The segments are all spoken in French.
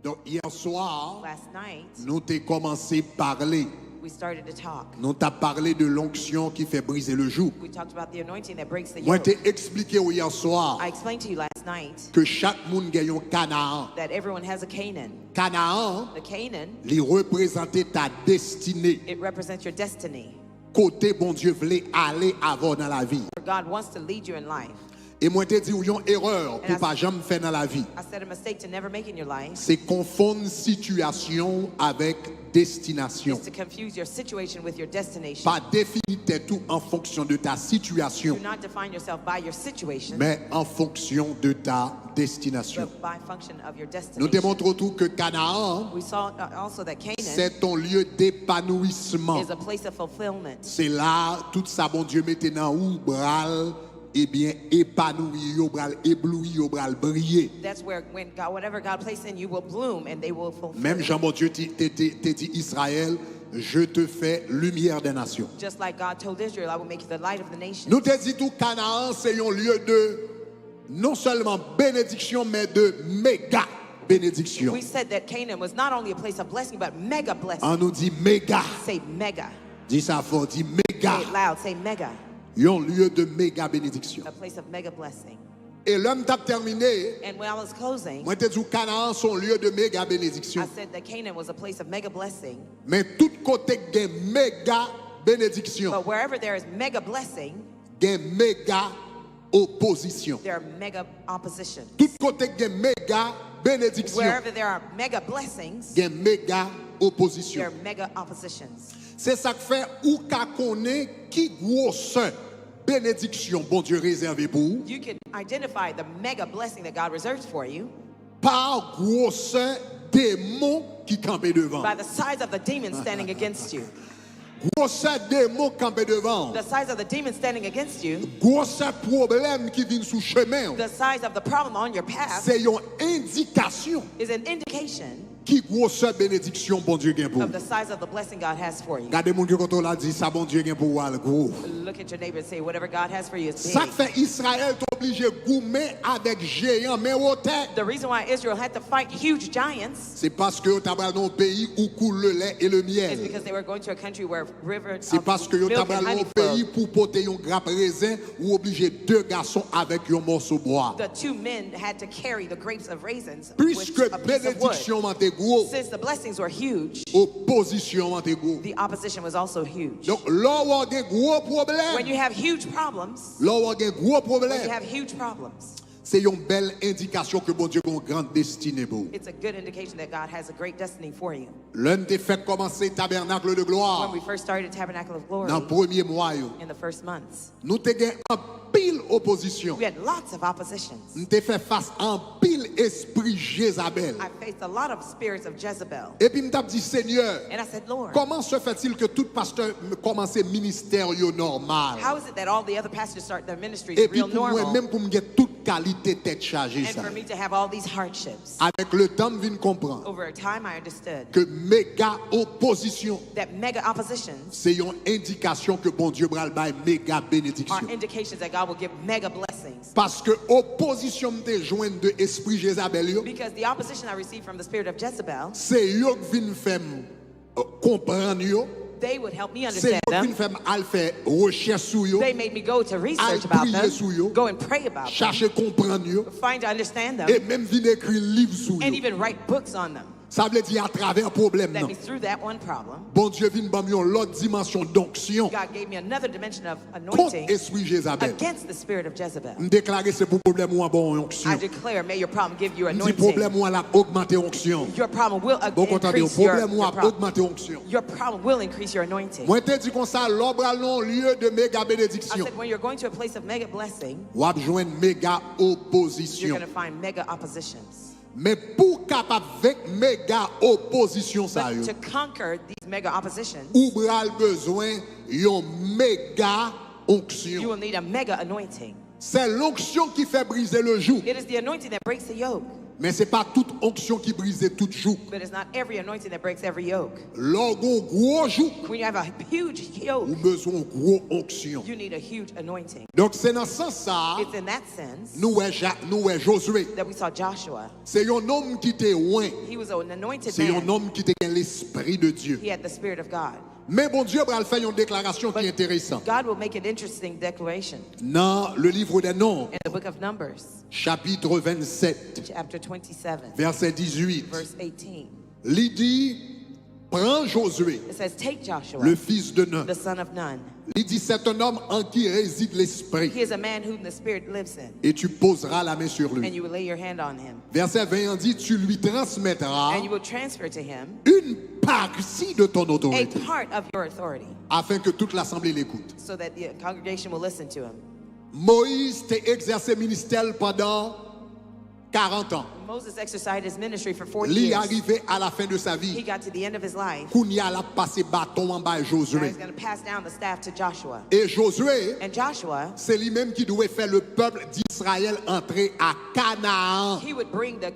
Donc hier soir, Last night, nous t'ai commencé à parler. we started to talk. Nous t'ai parlé de l'onction qui fait briser le joug. We talked about the anointing that breaks the Moi yoke. t'ai expliqué hier soir I explained to you last night que chaque monde gagne un Canaan. that everyone has a Canaan. Canaan, The Canaan, il représente ta destinée. it represents your destiny. Côté bon Dieu voulait aller avant dans la vie. Where God wants to lead you in life. Et moi t'ai dit une erreur pour pas jamais faire dans la vie. I said a mistake to never make in your life C'est confondre situation avec destination. is to confuse your situation with your destination. Pas définir tout en fonction de ta situation, Do not define yourself by your situation, mais en fonction de ta destination. but by function of your Nous destination. démontrons tout que Canaan, We saw also that Canaan c'est ton lieu d'épanouissement. is a place of fulfillment. C'est là tout ça bon Dieu mette dans ou bral et bien épanoui, yo bral ébloui, yo bral briller. That's where when God, whatever God placed in you will bloom and they will fulfill. Même Jean bon Dieu t'a dit Israël, je te fais lumière des nations. Just like God told Israel, I will make you the light of the nations. Nous te dit tout Canaan c'est un lieu de non seulement bénédiction mais de méga bénédiction. We said that Canaan was not only a place of blessing, but mega blessing. On nous dit méga. Say mega. Dis ça fort, dis méga. Say it loud. Say mega. Un lieu de méga bénédiction. A place of mega blessing. Et l'homme t'a terminé. And when I was closing, Moi, te dis Canaan son lieu de méga bénédiction. I said that Canaan was a place of mega blessing. Mais tout côté gain méga bénédiction, But wherever there is mega blessing, gain méga opposition. there are mega opposition. Tout côté gain méga bénédiction, Wherever there are mega blessings, gain méga there opposition. are mega oppositions. C'est ça que fait ou ka connaît qui grosse bénédiction bon Dieu réservé pour vous, You can identify the mega blessing that God reserves for you par grosse démon qui campait devant. by the size of the demon standing against you. Grosse démon campé devant. The size of the demon standing against you, Grosse problème qui vient sous chemin. the size of the problem on your path C'est une indication is an indication qui grosse bénédiction bon Dieu gain pour. of the size of the blessing God has for you. Regardez mon Dieu quand on a dit ça bon Dieu gain pour le gros. Look at your neighbor and say, whatever God has for you is Ça big. fait Israël est obligé goumer avec géant mais au terre. The reason why Israel had to fight huge giants C'est parce que tu as dans un pays où coule le lait et le is miel. because they were going to a country where rivers C'est of parce que tu as milk dans and honey un pays flowed. pour porter un grappe raisin ou obligé deux garçons avec un morceau de bois. The two men had to carry the grapes of raisins Puisque with a piece of wood. bénédiction était gros, Since the blessings were huge, opposition était gros. the opposition was also huge. Donc là où il y a gros When problème, you have huge problems, là où il y a gros when you problème, have huge problems, c'est une belle indication que bon Dieu a une grande destinée pour. it's a good indication that God has a great destiny for you. L'un des fait commencer tabernacle de When gloire we first started Tabernacle of Glory dans le premier mois, yo, in the first months, nous avons eu en pile opposition. we had lots of oppositions. Nous avons fait face en pile esprit Jézabel. I faced a lot of spirits of Jezebel. Et puis nous avons dit Seigneur, And I said, Lord, comment se fait-il que tout pasteur commence ministère yo normal? how is it that all the other pastors start their ministries Et puis real pour moi normal? même pour me get toute qualité tête chargée And ça. for me to have all these hardships. Avec le temps, je viens comprendre Over a time, I understood que méga opposition, that mega oppositions c'est une indication que bon Dieu bral bay méga bénédiction. are indications that God will give mega blessings. Parce que opposition me joindre de esprit Jézabel yo, Because the opposition I received from the spirit of Jezebel, c'est yo qui vinn faire comprendre yo, they would help me c'est understand yo qui them. vinn faire al faire recherche sur yo, They made me go to research I'll about prier sur yo, them, go and pray about them, chercher comprendre yo, find to understand et them, même vinn écrire livre sur and yo. even write books on them. Ça veut dire à travers problème That non. means through that one problem, Bon Dieu vinn bam yon l'autre dimension d'onction God gave me another dimension of contre anointing esprit Jézabel. against the spirit of Jezebel. Me déclarer c'est pour problème ou en bon onction. I declare, may your problem give you Me dit anointing. problème ou la augmenter onction. Your problem will Bon content de increase your, problème ou augmenter onction. your problem will increase your anointing. Moi te dit comme ça l'ombre non lieu de méga I bénédiction. said, when you're going to a place of mega blessing, Ou ap joindre méga you're opposition. going to find mega oppositions. Mais pour capable avec méga opposition ça yo, But to conquer these mega oppositions, ou bral besoin yon méga you onction. will need a mega anointing. C'est l'onction qui fait briser le joug. It is the anointing that breaks the yoke. Mais c'est pas toute onction qui brise toute joug. But it's not every anointing that breaks every yoke. Lorsqu'on gros joug, When you have a huge yoke, ou besoin de gros onction. you need a huge anointing. Donc c'est dans ce sens ça, It's in that sense nous est Josué. that we saw Joshua. C'est un homme qui était loin. He was an anointed C'est un man. homme qui était l'esprit de Dieu. He had the Spirit of God. Mais bon Dieu va faire une déclaration qui est intéressante. God will make an interesting declaration Dans le livre des Nombres, in the book of Numbers, chapitre 27, chapter 27, verset 18, verse 18. il dit, prends Josué, It says, take Joshua, le fils de Nun. the son of Nun. Il dit, c'est un homme en qui réside l'esprit, He is a man whom the Spirit lives in, et tu poseras la main sur and lui. you will lay your hand on him, Verset 20, on dit, tu lui transmettras and you will transfer to him une partie de ton a autorité, part of your authority, afin que toute l'assemblée l'écoute. so that the congregation will listen to him. Moïse t'a exercé ministère pendant 40 ans. Moses exercised his ministry for 40 Il est years. arrivé à la fin de sa He vie. got to the end of his life. Kounia l'a passé bâton en bas à Now Josué. he's going to pass down the staff to Joshua. Et Josué, And Joshua, c'est lui-même qui devait faire le peuple d'Israël entrer à Canaan. he would bring the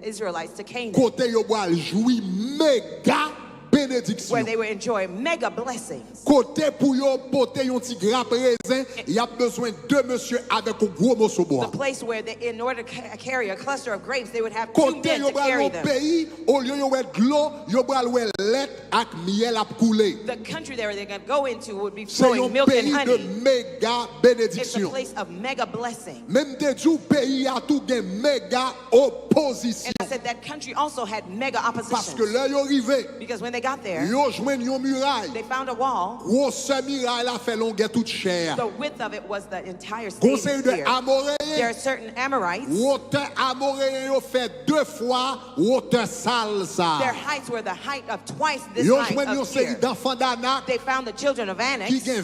Israelites to Canaan, Côté yo boal joui méga bénédiction. where they would enjoy mega blessings. Côté pour yo porter yon ti grappe raisin, y a besoin de monsieur avec un gros morceau The bois. place where, in order to carry a cluster of grapes, they would have two Côté men yo to boal carry yon them. pays, au lieu yo wè glo, yo boal wè lait ak miel ap koule. The country that they're going to go into would be C'est flowing un milk and pays de honey. méga It's a bénédiction. place of mega blessing. Même des jours pays a tout gen méga opposition. And I said that country also had mega Parce que opposition. là yo arrivé, Because when they got there, yo jouen yon muraille. they found a wall. Grosse muraille la fait longueur toute chair. The width of it was the entire Conseil state de here. There Amoréen, are certain Amorites. hauteur Amoréen yo fait 2 fois hauteur sale Their ça. heights were the height of twice this Yo height jouen yon of série here. d'enfants d'Anak They found the children of qui Anak gen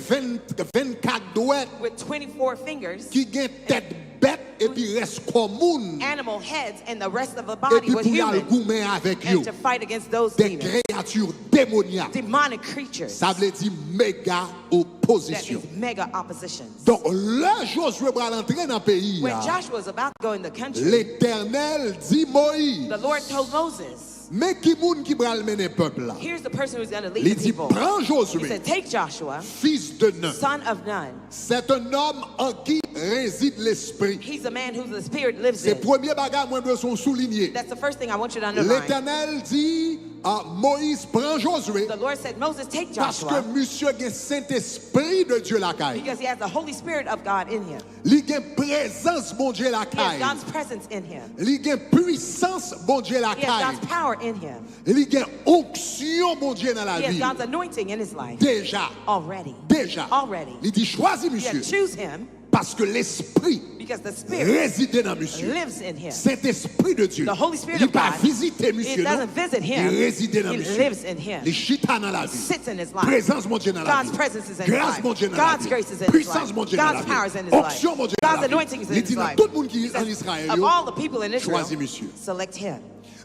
24 doigts, with 24 fingers, qui gen tête bête et puis reste commune. animal heads, and the rest of the Et body puis was pour y aller human. goumen avec yo. And to fight against those Des demons, créatures démoniaques. demonic creatures, Ça veut dire méga that opposition. is mega oppositions. Donc là, Josué va entrer dans le pays. When Joshua was about to go in the country, L'Éternel dit Moïse, the Lord told Moses, mais qui moun qui va mener peuple là? here's the person who's going to lead Il the dit, people. prends He Josué, said, take Joshua, fils de Nun. son of Nun. C'est un homme en qui réside l'esprit. He's a man who the Spirit lives C'est in. le premier bagage moi besoin souligner. That's the first thing I want you to underline. L'Éternel dit à Moïse, prends Josué, The Lord said, Moses, take parce que Joshua, monsieur a Saint-Esprit de Dieu la caille. because he has the Holy Spirit of God in him. Il a présence bon Dieu la He has caille. God's presence in him. Il a puissance bon Dieu la He has caille. God's power in him. Il a onction bon Dieu dans la He has vie. God's anointing in his life Déjà, already. déjà. Already. Il dit choisis Yeah, monsieur choose him parce que l'esprit because the Spirit réside dans monsieur. lives in him. Saint-Esprit de Dieu. The Holy Spirit Il of va God, visiter it monsieur. non? doesn't visit him. Il réside dans It monsieur. lives in him. Il chita dans la vie. Sits in his life. Présence mon Dieu dans la God's vie. presence is in his Grâce life. mon Dieu dans la God's vie. grace is in his Puissance life. mon Dieu dans la God's vie. power is in his life. Onction mon Dieu dans God's la vie. anointing is in Il his dit dans life. tout le monde qui est en Israël, Of yo, all the people in Israel, choisis monsieur. select him.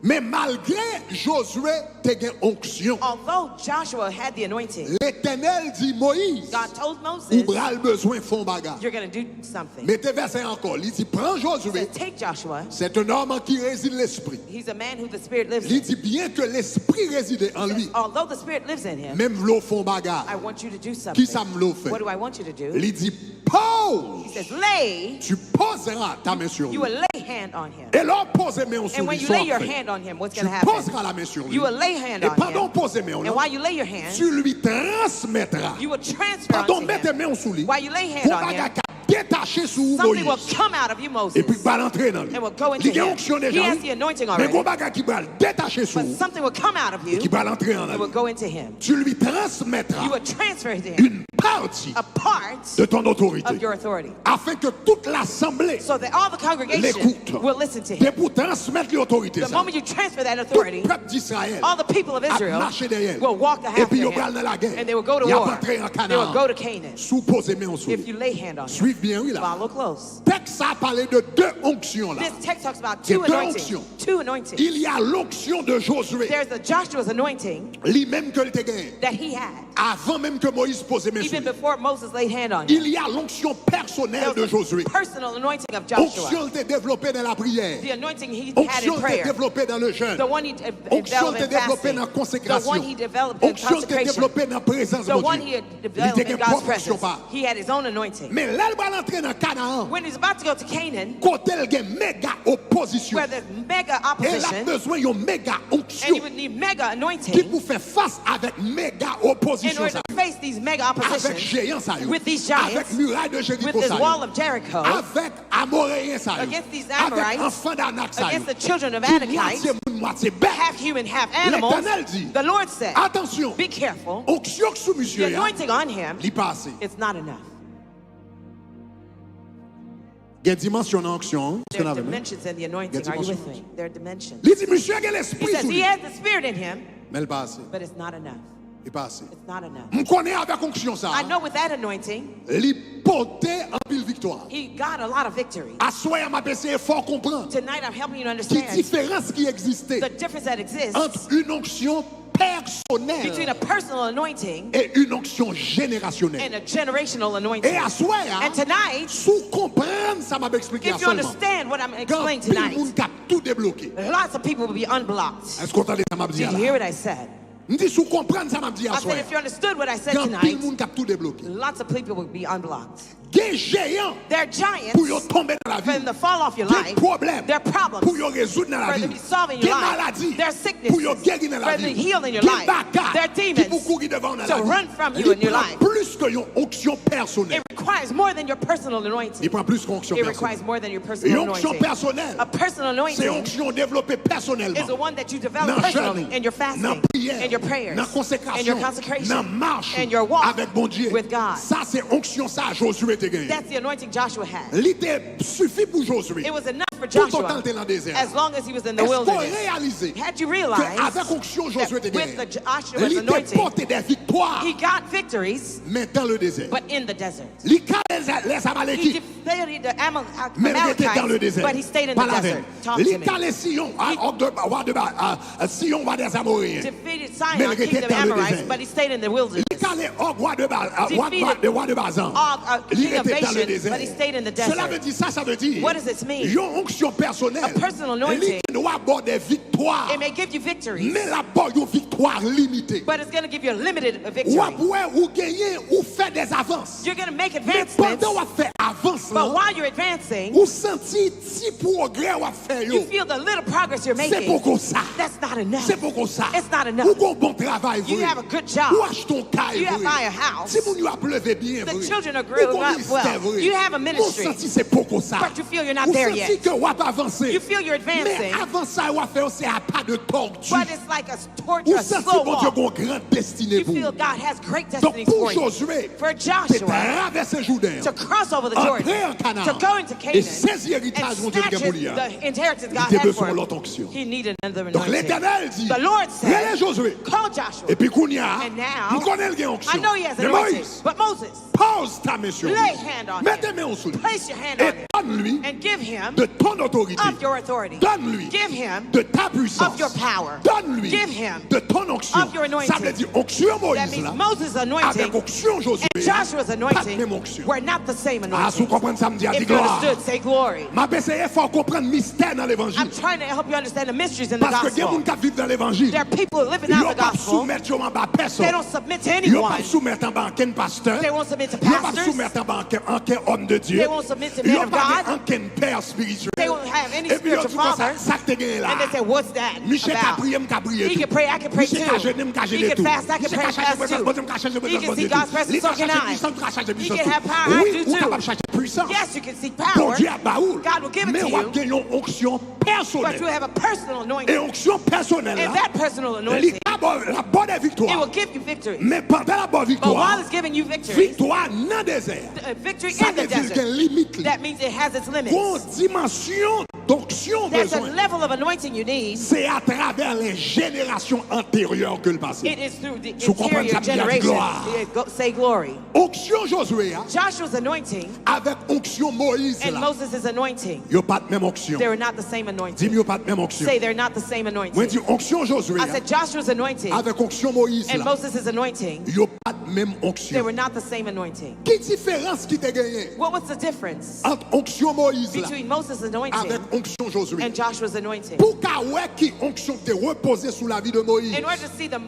Mais malgré Josué, tu as onction. Although Joshua had the anointing, L'Éternel dit Moïse, God told ou Moses, bral besoin font bagarre. you're going to do something. Mettez verset encore. Il dit prends He Josué. said, take Joshua. C'est un homme en qui réside l'esprit. He's a man who the Spirit lives Il in. dit bien que l'esprit réside en lui. Although the Spirit lives in him, Même l'eau font bagarre. I want you to do Qui something. ça me l'a fait? What do I want you to do? Il dit pose. He says, lay, Tu poseras ta main sur lui. you will lay hand on him. Et là, posez main sur And when lui. you ça lay your fait. hand on him, what's Tu going to happen? poseras la main sur lui. You will lay hand Et on pendant him. poser main, And while you lay your hand, tu lui transmettras. you will transfer Pardon, onto mettez him. main sur lui. While you lay hand Pour on bagarre him, détaché sur something will Moïse. come out of you, Moses. Et puis va l'entrer dans lui. And will go into Il y a him. onction He déjà. has the anointing Mais already. gros bagarre qui va détacher sur But something will come out of you qui va l'entrer en and will lui. go into him. Tu lui transmettras You will transfer to him une partie a part de ton autorité. of your authority, Afin que toute l'assemblée so that all the congregation l'écoute. will listen to Et him. pour transmettre l'autorité, The ça, moment you transfer that tout authority, le peuple d'Israël all the people of a Israel marché derrière. will walk the Et half puis to ils vont dans la him, guerre. and they will go to Ils vont war. entrer en They will Canaan. go to Canaan Sous poser main sur if lui. you lay hand on him. Suivez bien, oui, là. Follow close. Texte a parlé de deux onctions, là. This text talks about C'est two deux anointings, onctions. two anointings. Il y a l'onction de Josué, There's the Joshua's anointing lui-même que le te gagne, that he had, avant même que Moïse pose mes even souliers. before Moses laid hand on him. Il y a l'onction personnelle There de was the Josué. personal anointing of Joshua. Onction t'est développée dans la prière. The anointing he had in Onction t'est prayer. développée dans le jeûne. The one he Onction developed t'est in développée dans la fasting. The consécration. one he developed in Onction t'est consecration. développée dans la présence de The one he Dieu. had Il developed était in propre God's onction presence. pas. He had his own anointing. Mais là, il va entrer dans Canaan. When he's about to go to Canaan, Côté il y a méga opposition. where there's mega Et il a opposition, besoin d'une méga and onction you would need mega qui anointing pour faire face avec méga in opposition. order to face these mega Avec oppositions, géants ça yo. with these Avec giants, muraille de Jéricho with this ça yo. wall of Jericho, Avec Amoréens ça yo. against these Avec Amorites, enfants d'Anak ça yo. against the children of Tout Anakites, moitié moun, moitié bête. half human, half animals. L'Éternel dit, The Lord said, attention, be careful. onction sous The monsieur ya, anointing on him, li passe. it's not enough. Il y a dimension dans onction. There are dimensions in the anointing. Are you with me? There are dimensions. Il dit monsieur a He l'esprit says sous he lui. has the spirit in him, Mais il passe. but it's not enough. Il passe. It's not enough. On connaît avec onction ça. I know with that anointing, Li porte en pile victoire. he got a lot of victory. À soi m'a essayé fort comprendre Tonight I'm helping you to qui understand différence qui existait the difference that exists entre une onction between personnelle a personal anointing et une onction générationnelle. and a generational Et anointing. à soi, And tonight, sous comprendre, ça m'a expliqué if you seulement. understand what I'm Quand explaining tout le tonight, monde a tout débloqué. lots of people will be unblocked. Est-ce qu'on entend ça m'a dit Did you là? hear what I said? Me dit sous comprendre ça m'a dit à I soi. said if you understood what I said Quand tout le tonight, monde a tout débloqué. lots of people will be unblocked. Des géants They're pour yo giants tomber dans la for them vie. to fall off your Des life. problèmes They're problems pour yo résoudre dans la for vie. them to be solving Des your life. maladies Their pour yo sicknesses guérir dans la for them to vie. heal in your Des life. bagarres Their qui demons pour courir devant dans to la vie. run from you in your Il prend life. plus que une onction personnelle. It requires more than your personal anointing. Il prend plus qu'onction It personnelle. requires more than your Et personal onction anointing. personnelle, A personal c'est anointing onction développée personnellement. is the one that you develop Dans personally jeûne, in your dans fasting, prière, in your prayers, dans in consécration, your dans consecration, marche and your walk avec bon Dieu. with God. Ça c'est onction ça Josué te gagné. That's the anointing Joshua had. L'idée suffit pour Josué. It was enough for Tout Joshua autant dans le désert. as long as he was in the Est-ce qu'on wilderness. réalisé Had you realized qu'avec onction Josué te that with gagné. the Joshua's Il anointing, porté des victoires he got victories, mais dans le désert. but in the desert. Il les He Amalekites defeated the mais il était dans le Amalekites, désert. but he stayed in Pas the la desert. veine. Talk to Il me. les Sion, Sion va des Amoréens. Defeated Mais Sion, il était king of dans le Amorites, désert. but he stayed in the wilderness. Il calait roi de Bazan. Og, Il king of était dans le Bashan, désert. but he stayed in the Cela veut desert. dire ça veut dire. What does this mean? Une onction personnelle. A personal anointing. Il doit avoir des victoires. It may give you victories, Mais la bonne une victoire limitée. but it's going to give you a limited Ou victory. après, ou gagner, ou faire des avances. You're going to make Mais advancements, pendant qu'on fait avance, but while you're advancing, ou sentir petit progrès ou faire you feel the little progress you're c'est making. beaucoup ça. That's not enough. C'est beaucoup ça. It's not enough. Ou qu'on bon travail You vrai. have a good job. Ou achète ton caille You have vrai. buy a house. Si vous a pleuvé bien The vrai. children are Ou growing qu'on up ministère well. vrai. You have a Ou ministry, senti c'est beaucoup ça. but you feel you're not Ou there senti yet. que ou avancer. You feel you're Mais advancing, avant ça, ou faire c'est à pas de tortue. but it's like a Ou torture, a senti slow bon Dieu walk. une grande destinée You pour. feel God has great Donc destinies pour for you. Josué, For c'est Joshua traverser Jourdain. to cross over the Entrer Jordan, en Canaan. to go into Et Canaan, saisir l'héritage and mon Dieu snatch qui est pour lui. the inheritance God Il had besoin for de him. l'autre onction. He needed another Donc anointing. l'Éternel dit, The Lord relève said, Josué. call Joshua. Et puis Kounia, And now, nous connaissons le onction. I know he has Mais anointing, Moïse, but Moses, pose ta main sur lui. lay hand on Mets tes him. mains sous lui. Place your hand on Et him donne-lui and give him de ton autorité. of your authority. Donne-lui Give him de ta puissance. of your power. Donne-lui Give him de ton onction. of your anointing. Ça veut dire onction That Moïse means là. Moses' Avec anointing onction Josué. and Joshua's Pas de anointing même onction. were not the same Ah, si vous anointing. comprenez ça, me dit, If you gloire. understood, say glory. Ma essayé faut comprendre mystère dans l'évangile. I'm trying to help you understand the mysteries in the Parce que il y a des gospel. gens qui vivent dans l'évangile. There are people living Ils out ne the peuvent pas gospel. soumettre en bas personne. They don't submit to Ils ne peuvent anyone. pas soumettre en bas aucun pasteur. They won't submit to Ils ne peuvent pas pastors. soumettre en bas aucun homme de Dieu. They won't submit to Ils men ne of peuvent pas God. aucun père spirituel. They won't have any Et puis, spiritual tu vois father. ça que tu gagné là. And they say, what's that Michel about? Caprier, Caprier. He can pray, I can pray too. Michel Cajenem, He Cajenem can fast, I can pray fast too. He can see God's presence, so can I. He can have power, I do Ou capable too. chercher puissance. Yes, you can seek Bon power, Dieu a baoul. God will give it Mais to on va you. gagner une onction but you personnelle. have a personal Et anointing. onction personnelle And là. that personal La anointing, bonne it victoire. will give you victory. Mais pendant la bonne But while victoire, it's giving you victory, victoire dans le désert. victory Ça in the veut dire qu'il y a desert, une limite. that means it has its limits. Une dimension d'onction onction There's a besoin. level of anointing you need. C'est à travers les générations antérieures que le passé. It is through the Sous comprendre interior ça, me dit generation. gloire. Say glory. Onction Josué hein, Joshua's anointing avec onction Moïse and là. Moses' anointing, Yo pas de même onction. they're not the same Dis-moi anointing. yo pas de même onction. Say they're not the same Moi anointing. dis onction Josué I said Joshua's anointing avec onction Moïse and là. Moses' anointing, Yo pas de même they onction. were not the same anointing. Quelle différence qui t'a gagné What was the difference entre onction Moïse là between Moses' avec anointing onction Josué? and Joshua's anointing? Pour qu'à ouais qui onction t'est reposée sous la vie de Moïse. In order to see the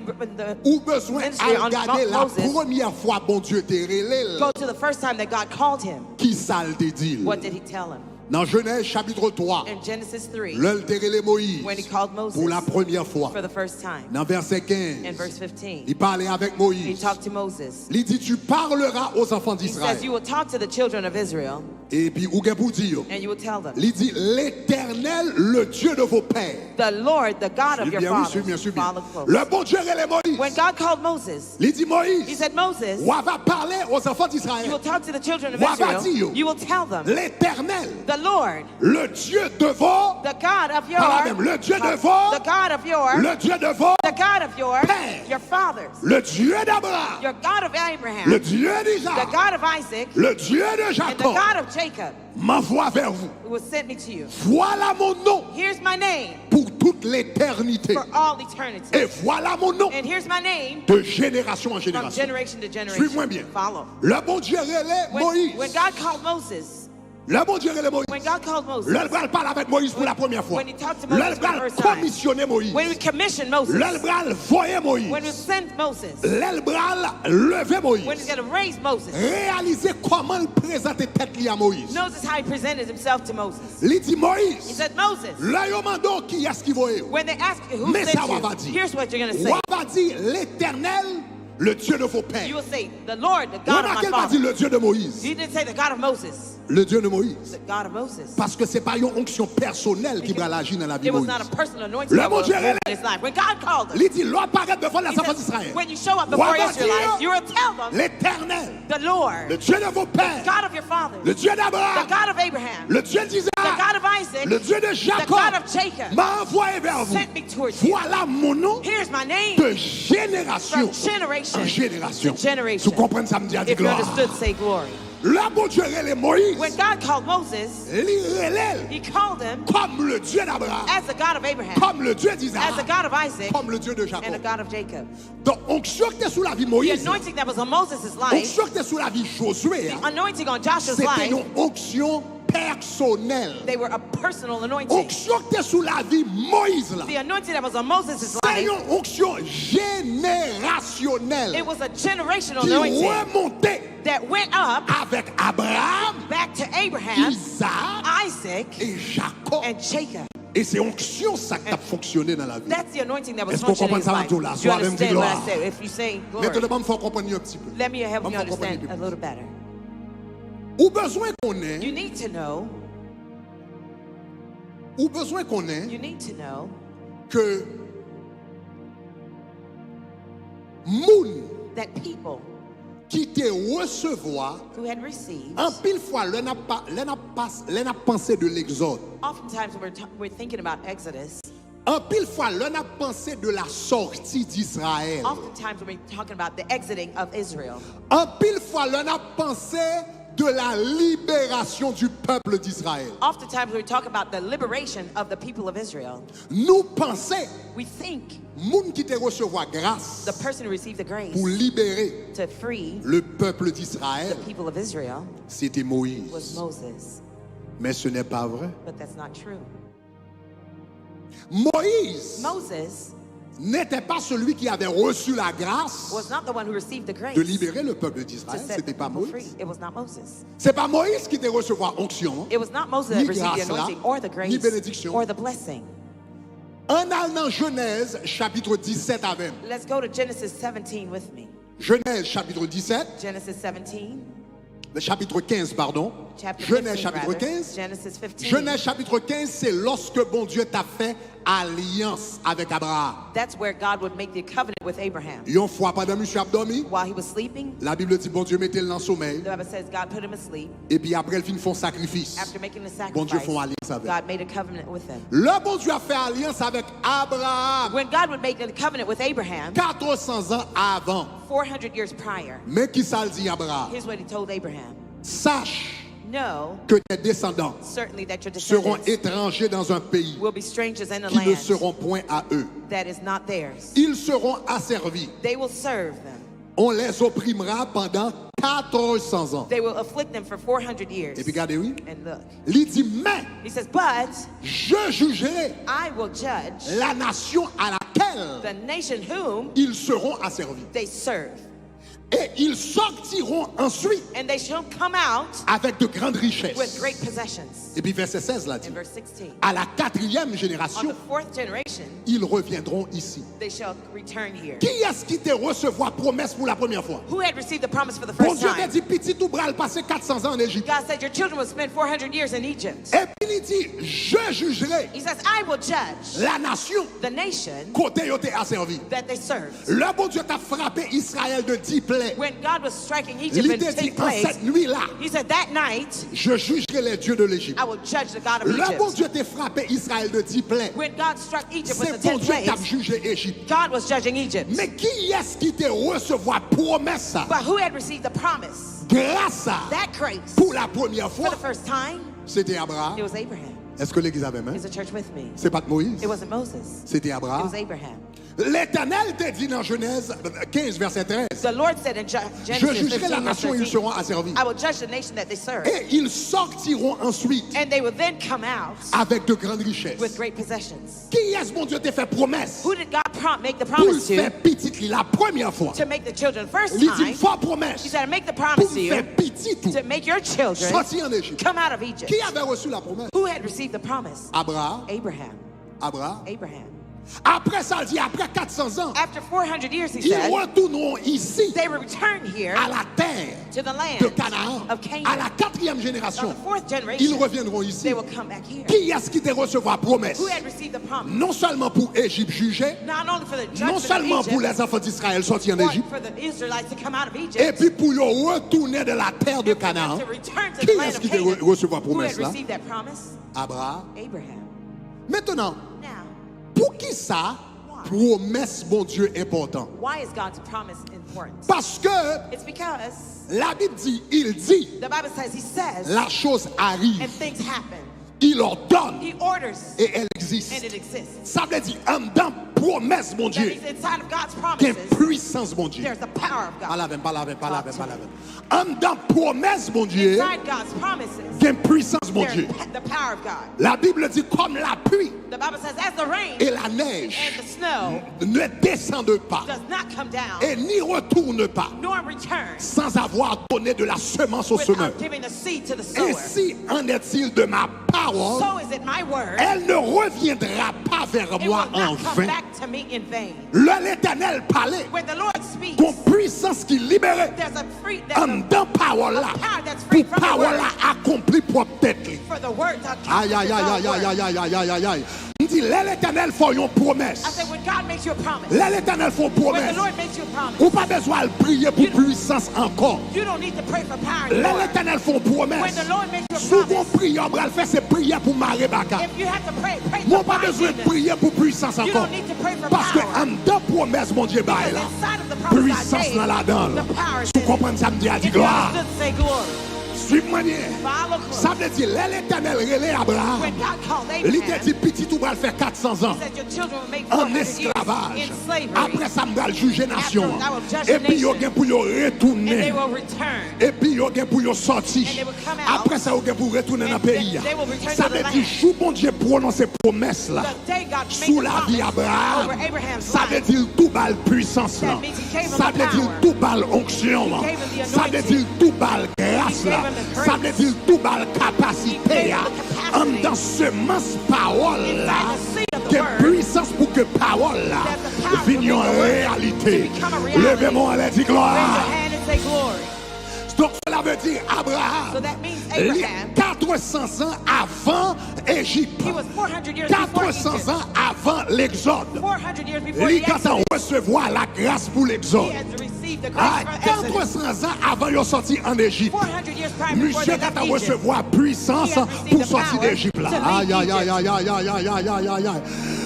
Ou besoin ministry à on regarder la Moses, première fois bon Dieu t'est relé. go to the first time that God called him, Qui ça le te dit? what did he tell him? Dans Genèse chapitre 3, In Genesis 3, l'un te relé Moïse when he called Moses pour la première fois. for the first time, Dans verset in 15, verse 15, il parlait avec he Moïse. talked to Moses. Il dit tu parleras aux enfants He d'Israël. says, you will talk to the children of Israel Et puis ou gen pour dire, and you will tell them, il dit l'Éternel, le Dieu de vos pères. the Lord, the God of your Bien, oui, fathers. bien, bien. Follow close. Le bon Dieu relé When Moïse. God called Moses, Il dit he Moïse, said, Moses, on va parler aux enfants you will d'Israël. talk to the children of Wa va Israel. dire, You will tell them, L'Éternel, the Lord, le Dieu de vos, the God of your, Par la même, le Dieu de vos, the God of your, le Dieu de vos, the God of your Père. fathers, le Dieu d'Abraham, your God of le Abraham, Dieu the d'Isaac, God of Isaac, le Dieu de and the Jacob, God of Jacob, m'envoie vers vous. who will send me to you. Voilà mon nom Here's my name pour toute l'éternité. for all eternity. Et voilà mon nom And here's my name de génération en from génération. generation to Suis-moi generation. bien. Follow. Le bon Dieu relais When Moïse. God called Moses, Le bon Dieu relais Moïse. when God called Moses, Le bral parle avec Moïse pour la première fois. when he talked to Moses Le for the bral first time, commissionner Moïse. when we commissioned Moses, Le bral voyer Moïse. when we sent Moses, Le bral lever when he's Moïse. going to raise Moses, Réaliser comment il présenter tête li à Moïse. notice how he presented himself to Moses. Il dit He Moïse. said, Moses, Là yo mando qui est-ce qui voye? when they ask you who Mais sent ça va pas you, dire. here's what you're going to say. On va dire l'Éternel, le Dieu de vos pères. You will say, the Lord, the On God of a my quel va dire father. le Dieu de Moïse? You didn't say the God of Moses, Le Dieu de Moïse. the God of Moses. Parce que c'est pas une onction personnelle qui va agir dans la vie It de was Moïse. not a personal anointing Le that bon was Dieu moving in his life. When God called him, Il dit, l'homme paraît devant les he enfants said, d'Israël. when you show up On before va Israelites, dire, you will tell them, l'Éternel, the Lord, le Dieu de vos pères, God of your fathers, le Dieu the d'Abraham, God of Abraham, le Dieu the d'Isaac, God of Isaac, le Dieu de the Jacob, God of Jacob, m'a envoyé vers vous. sent me towards you. Voilà mon nom Here's my name de génération from generation en génération. to generation. Tu comprends ça me dit à dire If you gloire. understood, say glory. Le bon Dieu relève Moïse. When God called Moses, Il relève he called him comme le Dieu d'Abraham, as the God of Abraham, comme le Dieu as the d'Isaac, God of Isaac, comme le Dieu de and the Jacob. God of Jacob. Donc, onction qui est sous la vie de The Moïse, anointing that was on Moses' life, onction qui est sous la vie de Josué, the anointing on Joshua's c'était life, une onction personnelle. they were a personal anointing. Onction qui est sous la vie de Moïse, là, The anointing that was on Moses' c'est life, une onction générationnelle it was a generational qui anointing remontait that went up avec Abraham, back to Abraham, Isaac Isaac, et Jacob. and Jacob. Et c'est onction ça qui a fonctionné dans la vie. That's the anointing that was Est-ce qu'on functioning in his comprend ça, life. tout là? You Sois même understand what I gloire. said? If you say glory, Maintenant, il faut comprendre un petit peu. let me help Faut you comprendre un understand peu a plus. little better. Ou besoin qu'on ait, You need to know, ou besoin qu'on ait you need to know que moun that people qui te recevoir who had received, en pile fois l'on a pensé de l'exode. oftentimes we're thinking about Exodus, En pile fois l'on a pensé de la sortie d'Israël. oftentimes we're talking about the exiting of Israel. En pile fois l'on a pensé de la libération du peuple d'Israël. Oftentimes we talk about the liberation of the people of Israel. Nous pensons We think moun qui te recevoir grâce the person who received the grace pour libérer to free le peuple the d'Israël, people of Israel c'était was Moïse. Moses. Mais ce n'est pas vrai. But that's not true. Moïse Moses n'était pas celui qui avait reçu la grâce was not the one who received the grace de libérer le peuple to d'Israël. set C'était the pas people free. Moïse. It was not Moses. C'est pas Moïse qui te recevoir onction, It was not Moses ni that received the grâce là, anointing or the ni grace bénédiction. or the blessing. En allant Genèse chapitre 17 avec. Let's go to Genesis 17 with me. Genèse chapitre 17, Genesis 17, le chapitre 15 pardon. chapter Genèse 15, chapitre rather. 15. Genesis 15. Genèse chapitre 15, c'est lorsque bon Dieu t'a fait alliance avec Abraham. That's where God would make the covenant with Abraham. Une fois pendant monsieur a dormi, While he was sleeping, la Bible dit bon Dieu mettait le dans le sommeil. the Bible says God put him asleep. Et puis après, ils font sacrifice. After making the Bon Dieu sacrifice, font alliance avec. God made a covenant with them. Le bon Dieu a fait alliance avec Abraham When God would make the covenant with Abraham, 400 ans avant. 400 years prior, Mais qui ça le dit Abraham? here's what he told Abraham. Sache Know que tes descendants certainly that your seront descendants étrangers dans un pays will be strangers in a qui ne land seront point à eux. that is not theirs. Ils seront asservis. They will serve them. On les opprimera pendant 400 ans. They will afflict them for 400 years. Et puis regardez, oui. And look, Il dit, mais he says, but je jugerai I will judge la nation à laquelle the nation whom ils seront asservis. they serve. Et ils sortiront ensuite And they shall come out avec de grandes richesses. with great possessions. Et puis verset 16 là dit, In verse 16. à la 4e On génération, the fourth generation, ils reviendront ici. they shall return here. Qui est-ce qui te recevoir promesse pour la première fois? Who had received the promise for the Bon first Dieu t'a time? dit, petit ou bral passer 400 ans en Égypte. God said, your children will spend 400 years in Egypt. Et puis il dit, je jugerai He says, I will judge la nation the nation côté yo t'es asservi. that they serve. Le bon Dieu t'a frappé Israël de 10 plaies. When God was striking Egypt Il in t'a dit, 10 en plagues, cette nuit-là, he said, that night, je jugerai les dieux de l'Égypte. I will judge the God of Le bon Egypt. Dieu t'a frappé Israël de 10 plaies. When God struck Egypt with C'est the bon 10 Dieu t'a plagues, jugé Égypte. God was judging Egypt. Mais qui est-ce qui te recevoir promesse ça? But who had received the promise? Grâce à, That grace, pour la première for fois, the first time, c'était it Abraham. was Abraham. Est-ce que l'église avait même? Is the church with me? C'est pas de Moïse. It wasn't Moses. C'était It Abraham. was Abraham. L'Éternel te dit dans Genèse 15, verset 13, The Lord said in je Genesis jugerai la 15, verse nation, ils 13, seront asservis. I will judge the nation that they serve. Et ils sortiront ensuite And they will then come out avec de grandes richesses. with great possessions. Qui est-ce mon Dieu t'a fait promesse? Who did God make the Pour le promise faire to? petit la première fois. To make the children first Il dit time. fort He promesse. said, I make the Pour promise to le you faire petit tout. to make your children Sortir en Égypte. come out of Egypt. Qui avait reçu la promesse? Who had received the promise? Abraham. Abraham. Abraham. Abraham. Après ça, il dit après 400 ans, After 400 years, he ils said, retourneront ici they will return here à la terre to the de land Canaan. of À la Canaan. 4e On génération, the fourth ils generation, reviendront ici. they will come back here. Qui est-ce qui te recevoir promesse? Who had received the promise? Non seulement pour Égypte juger, Not only for the non judgment seulement of pour Egypt, les enfants d'Israël sortis en but Égypte, for the Israelites to come out of et Egypt, puis pour yo retourner de la terre de and for them Canaan. to return to Qui the land est-ce of qui te Canaan. recevoir Who had promesse là? received that promise? Abraham. Abraham. Maintenant, Now, pour qui ça, promesse, mon Dieu, important? why is God's promise important? Parce que It's because la Bible dit, il dit, the Bible says He says, la chose arrive, and things happen. il ordonne He orders, et elle and existe. it exists. Ça veut dire, en dedans, promesse, mon That Dieu, means inside of God's qu'il y a promises, puissance, mon Dieu. there's the power of God. Pas en dedans, promesse, mon Dieu, Inside God's promises, qu'il y a puissance, mon there's Dieu. the power of God. La Bible dit, comme la pluie The Bible says, as the rain et la neige and the snow ne descendent pas does not come down, et n'y retournent pas nor return sans avoir donné de la semence au semeur. without giving the seed to the sower. Ainsi en est-il de ma parole, So is it my word. elle ne reviendra pas vers It moi will en not come vain. back to me in vain. L'Éternel parlait, When the Lord speaks, con puissance qui libérait, there's a free, en there's dedans parole là, a power that's free pour from the parole word, là accompli pour tête li. for the word to Aïe, aïe, aïe, aïe, aïe, aïe, aïe, aïe, aïe, aïe. Il dit, l'Éternel fait une I promesse. said, when God makes you a promise, L'Éternel fait une when the promesse. Lord makes you a promise, Ou pas besoin de prier pour puissance encore. you don't need to pray for power anymore. L'Éternel fait une When promesse. the Lord makes you a Souvent promise, prière, on va le faire, c'est prière pour marrer baka. if you have to pray, pray Moi, for pas power. besoin de prier pour puissance You encore. don't need to pray for Parce que power. en dedans promesse, mon Dieu, Because bail là. inside of the promise God Puissance dans la gave, dedans. the power is Tu in it. comprends ça, me dit, a dit If you gloire. understood, say glory. Suive-moi bien. Follow close. Ça veut dire, l'Éternel relève Abraham. When God called Il t'a Abraham, dit, petit, tu vas le faire 400 ans. he said your children will make En 400 years esclavage. in slavery, Après ça, je vais juger nation. After, I will judge Et the puis, il y nation. a pour y and they retourner. will return. Et puis, il y a pour y sortir. And they will come out. Après ça, il y a pour retourner dans le And pays. they will return Ça to the veut land. dire, jour bon Dieu prononce ces promesses là. The day God Sous made the la vie promise Abraham, over Abraham's ça veut life, dire tout bal puissance là. That means he gave him Ça the veut dire power. tout bal onction là. He gave him the Ça veut anointing. dire tout bal grâce He là. gave him the grace. Ça veut dire tout bal He capacité gave là. him the capacity. En dans semence parole là. Inside the seed of the Que word, puissance pour que parole là that the power vienne en to make the word réalité. to become a reality. Levez-moi la dit raise your gloire. hand and say glory. Donc cela veut dire Abraham. So that means Abraham. 400 ans avant Égypte. He was 400 years before 400 Egypt. ans avant l'Exode. 400 years before the Lui, quand on Exodus. recevoir la grâce pour He l'Exode. has received the grace from Exodus. 400 ans avant il sorti en Égypte. 400 years prior before Monsieur, they left quand on Egypt. recevoir puissance He has received pour the sortir power d'Égypte là. to leave Aïe, aïe, aïe, aïe, aïe, aïe, aïe, aïe, aïe, aïe, aïe.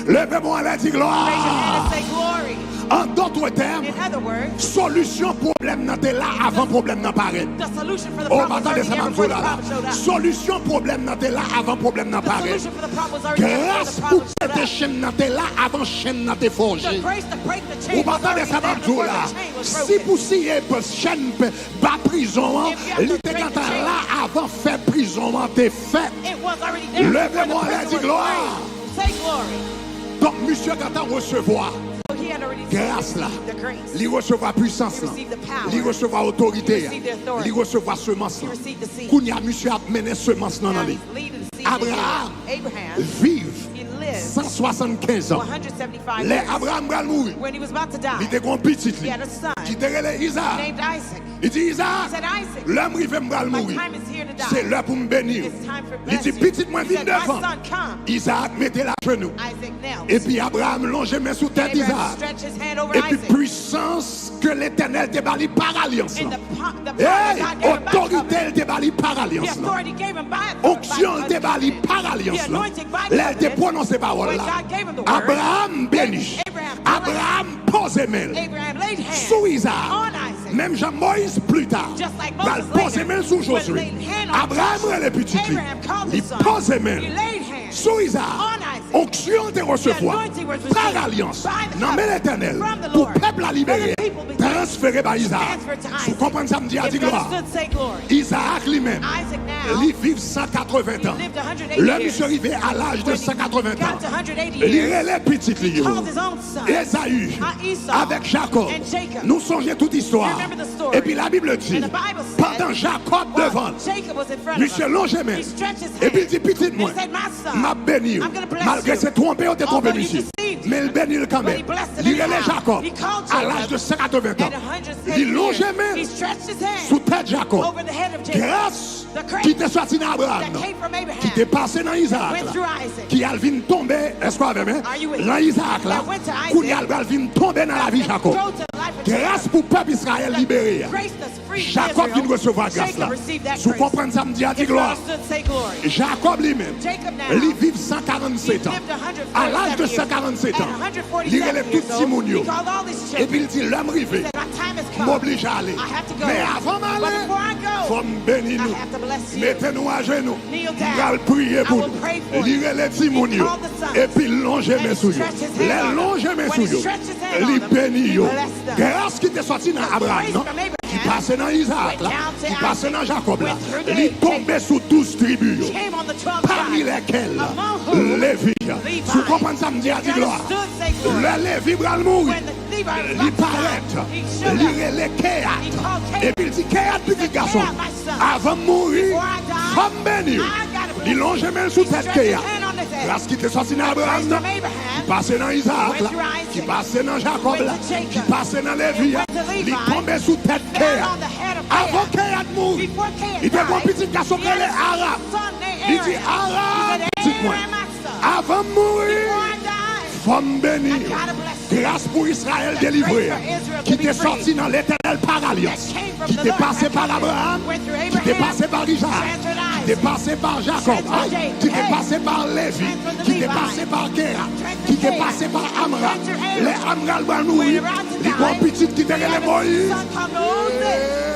Levez-moi la dit Raise your hand gloire. and say glory. En d'autres termes, In other words, solution problème n'a été là avant problème n'a paraît. the solution for the Oh, problem was attendez, already ça there m'a before dit the là. problem showed up. Solution problème n'a été là avant problème n'a The paraît. solution for the problem was already there before Grâce the pour problem showed péter up. chaîne n'a été là avant chaîne n'a été The forgée. grace to break the Ou chain was m'entendez already ça there m'a dit before là. the chain was Si broken. pour scier chaîne bas prison, If you have il to était break quand the chain, là avant faire prison t'es fait. it was already there before Levez-moi the la prison dit was gloire. free. Say glory. Donc monsieur quand on recevoir So he had already grâce là, received the grace. il recevoir puissance He là, received the power. il recevoir autorité, He received the authority. il recevoir semence He là. received the seed. Kounya monsieur a mené semence dans Now lui. he's leading the seed. Abraham Abraham, vive he lived 175 ans. 175 Les years. Abraham va mourir. When he was about to die, Il était grand petit he had a son qui était relé Isaac. named Isaac. Il dit He Isaac, said, Isaac, l'homme rive m'bral my mourir. time is here to C'est die. l'heure pour me bénir. It's time for Il dit blessing. petit moi He vine said, my devant. son, come. Isaac mettait la genou. Isaac knelt. Et puis Abraham longeait main sous tête Abraham Isaac. stretched his hand over Et puis Isaac. puissance que l'Éternel te bali par alliance. And là. the power Hey, God gave him by autorité covenant. te bali par The alliance. là. authority gave him by Onction te bali covenant. par The alliance. là. anointing by Là, il te covenant. prononce ces paroles When là. God gave him the word, Abraham béni. Abraham blessed. Abraham pose main. Abraham laid hands Sous Isaac. on Isaac. Même Jean Moïse plus tard. Just like Va Moses poser later, main sous when Josué. laid hand on Abraham Joshua, est le petit. Abraham called Il his son. pose main. He laid hands Sous Isaac. on Isaac. Onction te recevoir. The anointing was received Par alliance. by the Non mais covenant l'Éternel. from the Pour Lord. peuple à libérer. For the people be Transféré par Isaac. transferred to Vous Isaac. comprenez ça me dit à If dit you gloire. understood, say glory. Isaac lui-même. Isaac now, Il vit 180 ans. he lived 180 L'homme years. est arrivé à l'âge de When he 180 got ans. to 180 Il years, est les petits he lions. called his own son, Esaü Esau, avec Jacob. and Jacob. Nous songeons toute histoire. Remember the story. Et puis la Bible dit, And the Bible said, pendant Jacob while devant, Jacob was in front of Monsieur him, longe main. he stretched his Et puis il hand. dit, petit And moi, he said, my son, m'a béni. I'm gonna bless Malgré you. ses trompés, on t'a trompé, Although you monsieur. deceived Mais il bénit quand But même. he blessed him Il est anyhow. Jacob He called à Jacob. l'âge de 180 ans. At 170 Il longe years, main he stretched his hand sous tête Jacob. over the head of Jacob. Grâce The grace qui t'est sorti d'Abraham, that came from Abraham, qui t'est passé dans Isaac, went là, through Isaac. qui a venu tomber, est-ce qu'on avait Are you with dans me? Isaac là, That went to Isaac. qui a venu tomber dans la vie de Jacob. Go to the life of Grâce Jacob. pour le peuple Israël libéré. The grace that's free Jacob Israel, vient recevoir grâce là. Jacob received that Si vous grace. comprenez ça, me dit à If you gloire. understood, say glory. Jacob lui-même, Jacob now, il vit 147 ans. he lived 147 À l'âge de years. 147 At ans, 147 il relève tout years petit old, mounio. he called all these Et children. puis il dit, l'homme rivé, He said, my time has come. m'oblige à aller. I have to go. Mais avant But d'aller, before I go, faut me bénir I nous. have to bless you. Mettez-nous à genoux. Kneel down. Il va le prier I pour will nous. pray for Il you. relève petit mounio. called the sons. Et puis longer And mes he souillons. stretched his hand Les on them. longer mes When he souillons. stretched his hand on Il them, bénit he yo. blessed them. Grâce qui était sorti dans Abraham, grace non? from Abraham Qui passait dans Isaac, là. went down to Qui passait dans Jacob, là. went through Il tombait sous 12 tribus. yo. came on the 12 Parmi tribes, lesquels among whom Lévi. Levi. Vous comprenez ça, me dit à You gloire. understood, say glory. Le Lévi bral mourir. When the Levi was Il about to paraît. die, he showed Il up. est les He called Kéat. Kéat. Et puis il dit Kéat, petit said, garçon. Kéat, my son. Avant de mourir, Before I die, femme bénie. I gotta bless Il longe même sous He tête stretched his Kéat. hand on his head. Grâce qui était sorti dans Grace Abraham, from non? Abraham, Qui passait dans Isaac, went là. through Isaac, Qui passait dans Jacob, went là. to Jacob, Qui passait dans Lévi, là. went to Levi, Il tombait sous tête fell Kéat. on the head of Avant Kéat. Kéat mourir, Before Kéat il était died, un petit garçon he qui est had a arabe. son named Il dit Aaron. arabe, He said, dites-moi. Aaron, my son. Avant de mourir, Before I die, femme bénie. I gotta bless you. Grâce pour Israël délivré, grace for Israel qui to be t'est free. sorti dans l'éternel par alliance, That came from qui the t'est Lord passé by par covenant, Abraham, went through qui t'est Abraham, passé par Isaac, transferred qui Isaac, t'est passé par Jacob, transferred Jacob, qui t'est hey, passé par Lévi, transferred qui t'est Levi, passé par Kéat, transferred qui t'est Kéat, passé par Amram. transferred Aaron. Les Amram vont mourir, When about to les grands die, petits qui t'ont he had les a Moïse. son called Moses.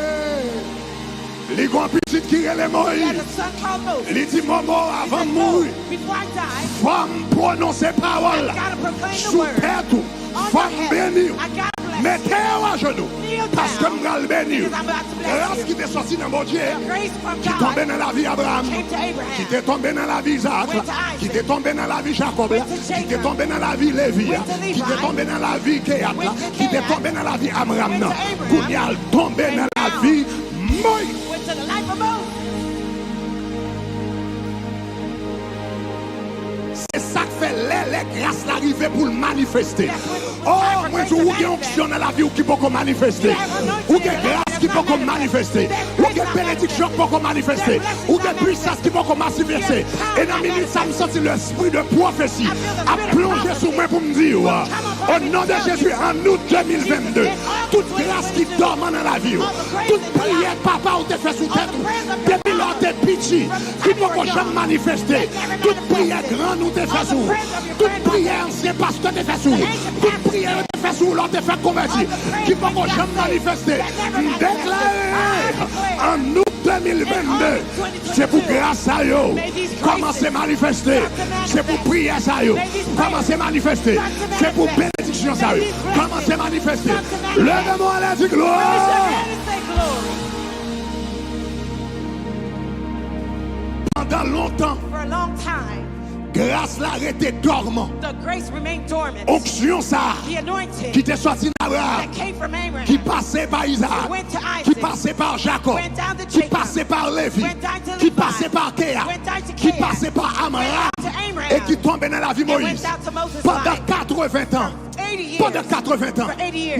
Les grands petits qui les He had Moïse. a son called Moses. Il dit Momo He avant said, de "No, mourir. before I die, Femme prononcer parole. I gotta proclaim the Sous word. terre tout. On Femme your head. bénie. I gotta bless you. Mettez-vous à genoux. Kneel Parce que down, je vais le bénir. because I'm about to bless Grâce you. qui t'est sorti dans mon Dieu. The grace from Qui tombait God dans la vie Abraham. came to Abraham. Qui t'est tombé dans la vie Isaac. Went to Isaac. Qui t'est tombé dans la vie Jacob. Went to Qui Jacob. t'est tombé dans la vie Lévi. Went to Levi. Qui t'est tombé dans la vie Kéat. Went to Qui t'est Kéat. tombé dans la vie Amram. Went to Abraham. Pour y aller tomber And dans la now vie Moïse. went to the life of Moses. C'est ça que fait les grâces l'arrivée pour le manifester. That's when Oh, time for moi grace je to vous ai manifest. onction dans la vie qui peut manifester. You have anointing Ou in que your life grâce that qui peut manifester. Ou des bénédictions qui peuvent manifester. Ou des puissances qui peuvent manifester. Et dans la minute, ça me senti l'esprit de prophétie à plonger sur moi pour me dire, au nom de Jésus, en août 2022, toute grâce qui dort dans la vie, toute prière, papa, ou te fait sous tête, depuis l'heure de pitié, qui peut jamais manifester. Toute prière grande, ou te fait sous. Toute prière, ancien pasteur, te fait sous. Toute prière, te fait sous, l'autre te fait convertir. Qui peut jamais manifester. Déclarer en août 2022, c'est pour grâce à eux. Commencez à manifester. C'est pour prier à eux. Commencez à manifester. C'est pour bénédiction à eux. Commencez à manifester. Levez-moi à la gloire. Pendant longtemps, grâce l'arrêté dormant. Onction ça qui était sorti d'Abraham, qui passait par Isaac, qui passait par Jacob, qui passait par Lévi, qui passait par Kéa, qui passait par Amram et qui tombait dans la vie de Moïse. Pendant 80 ans. Pendant 80 ans,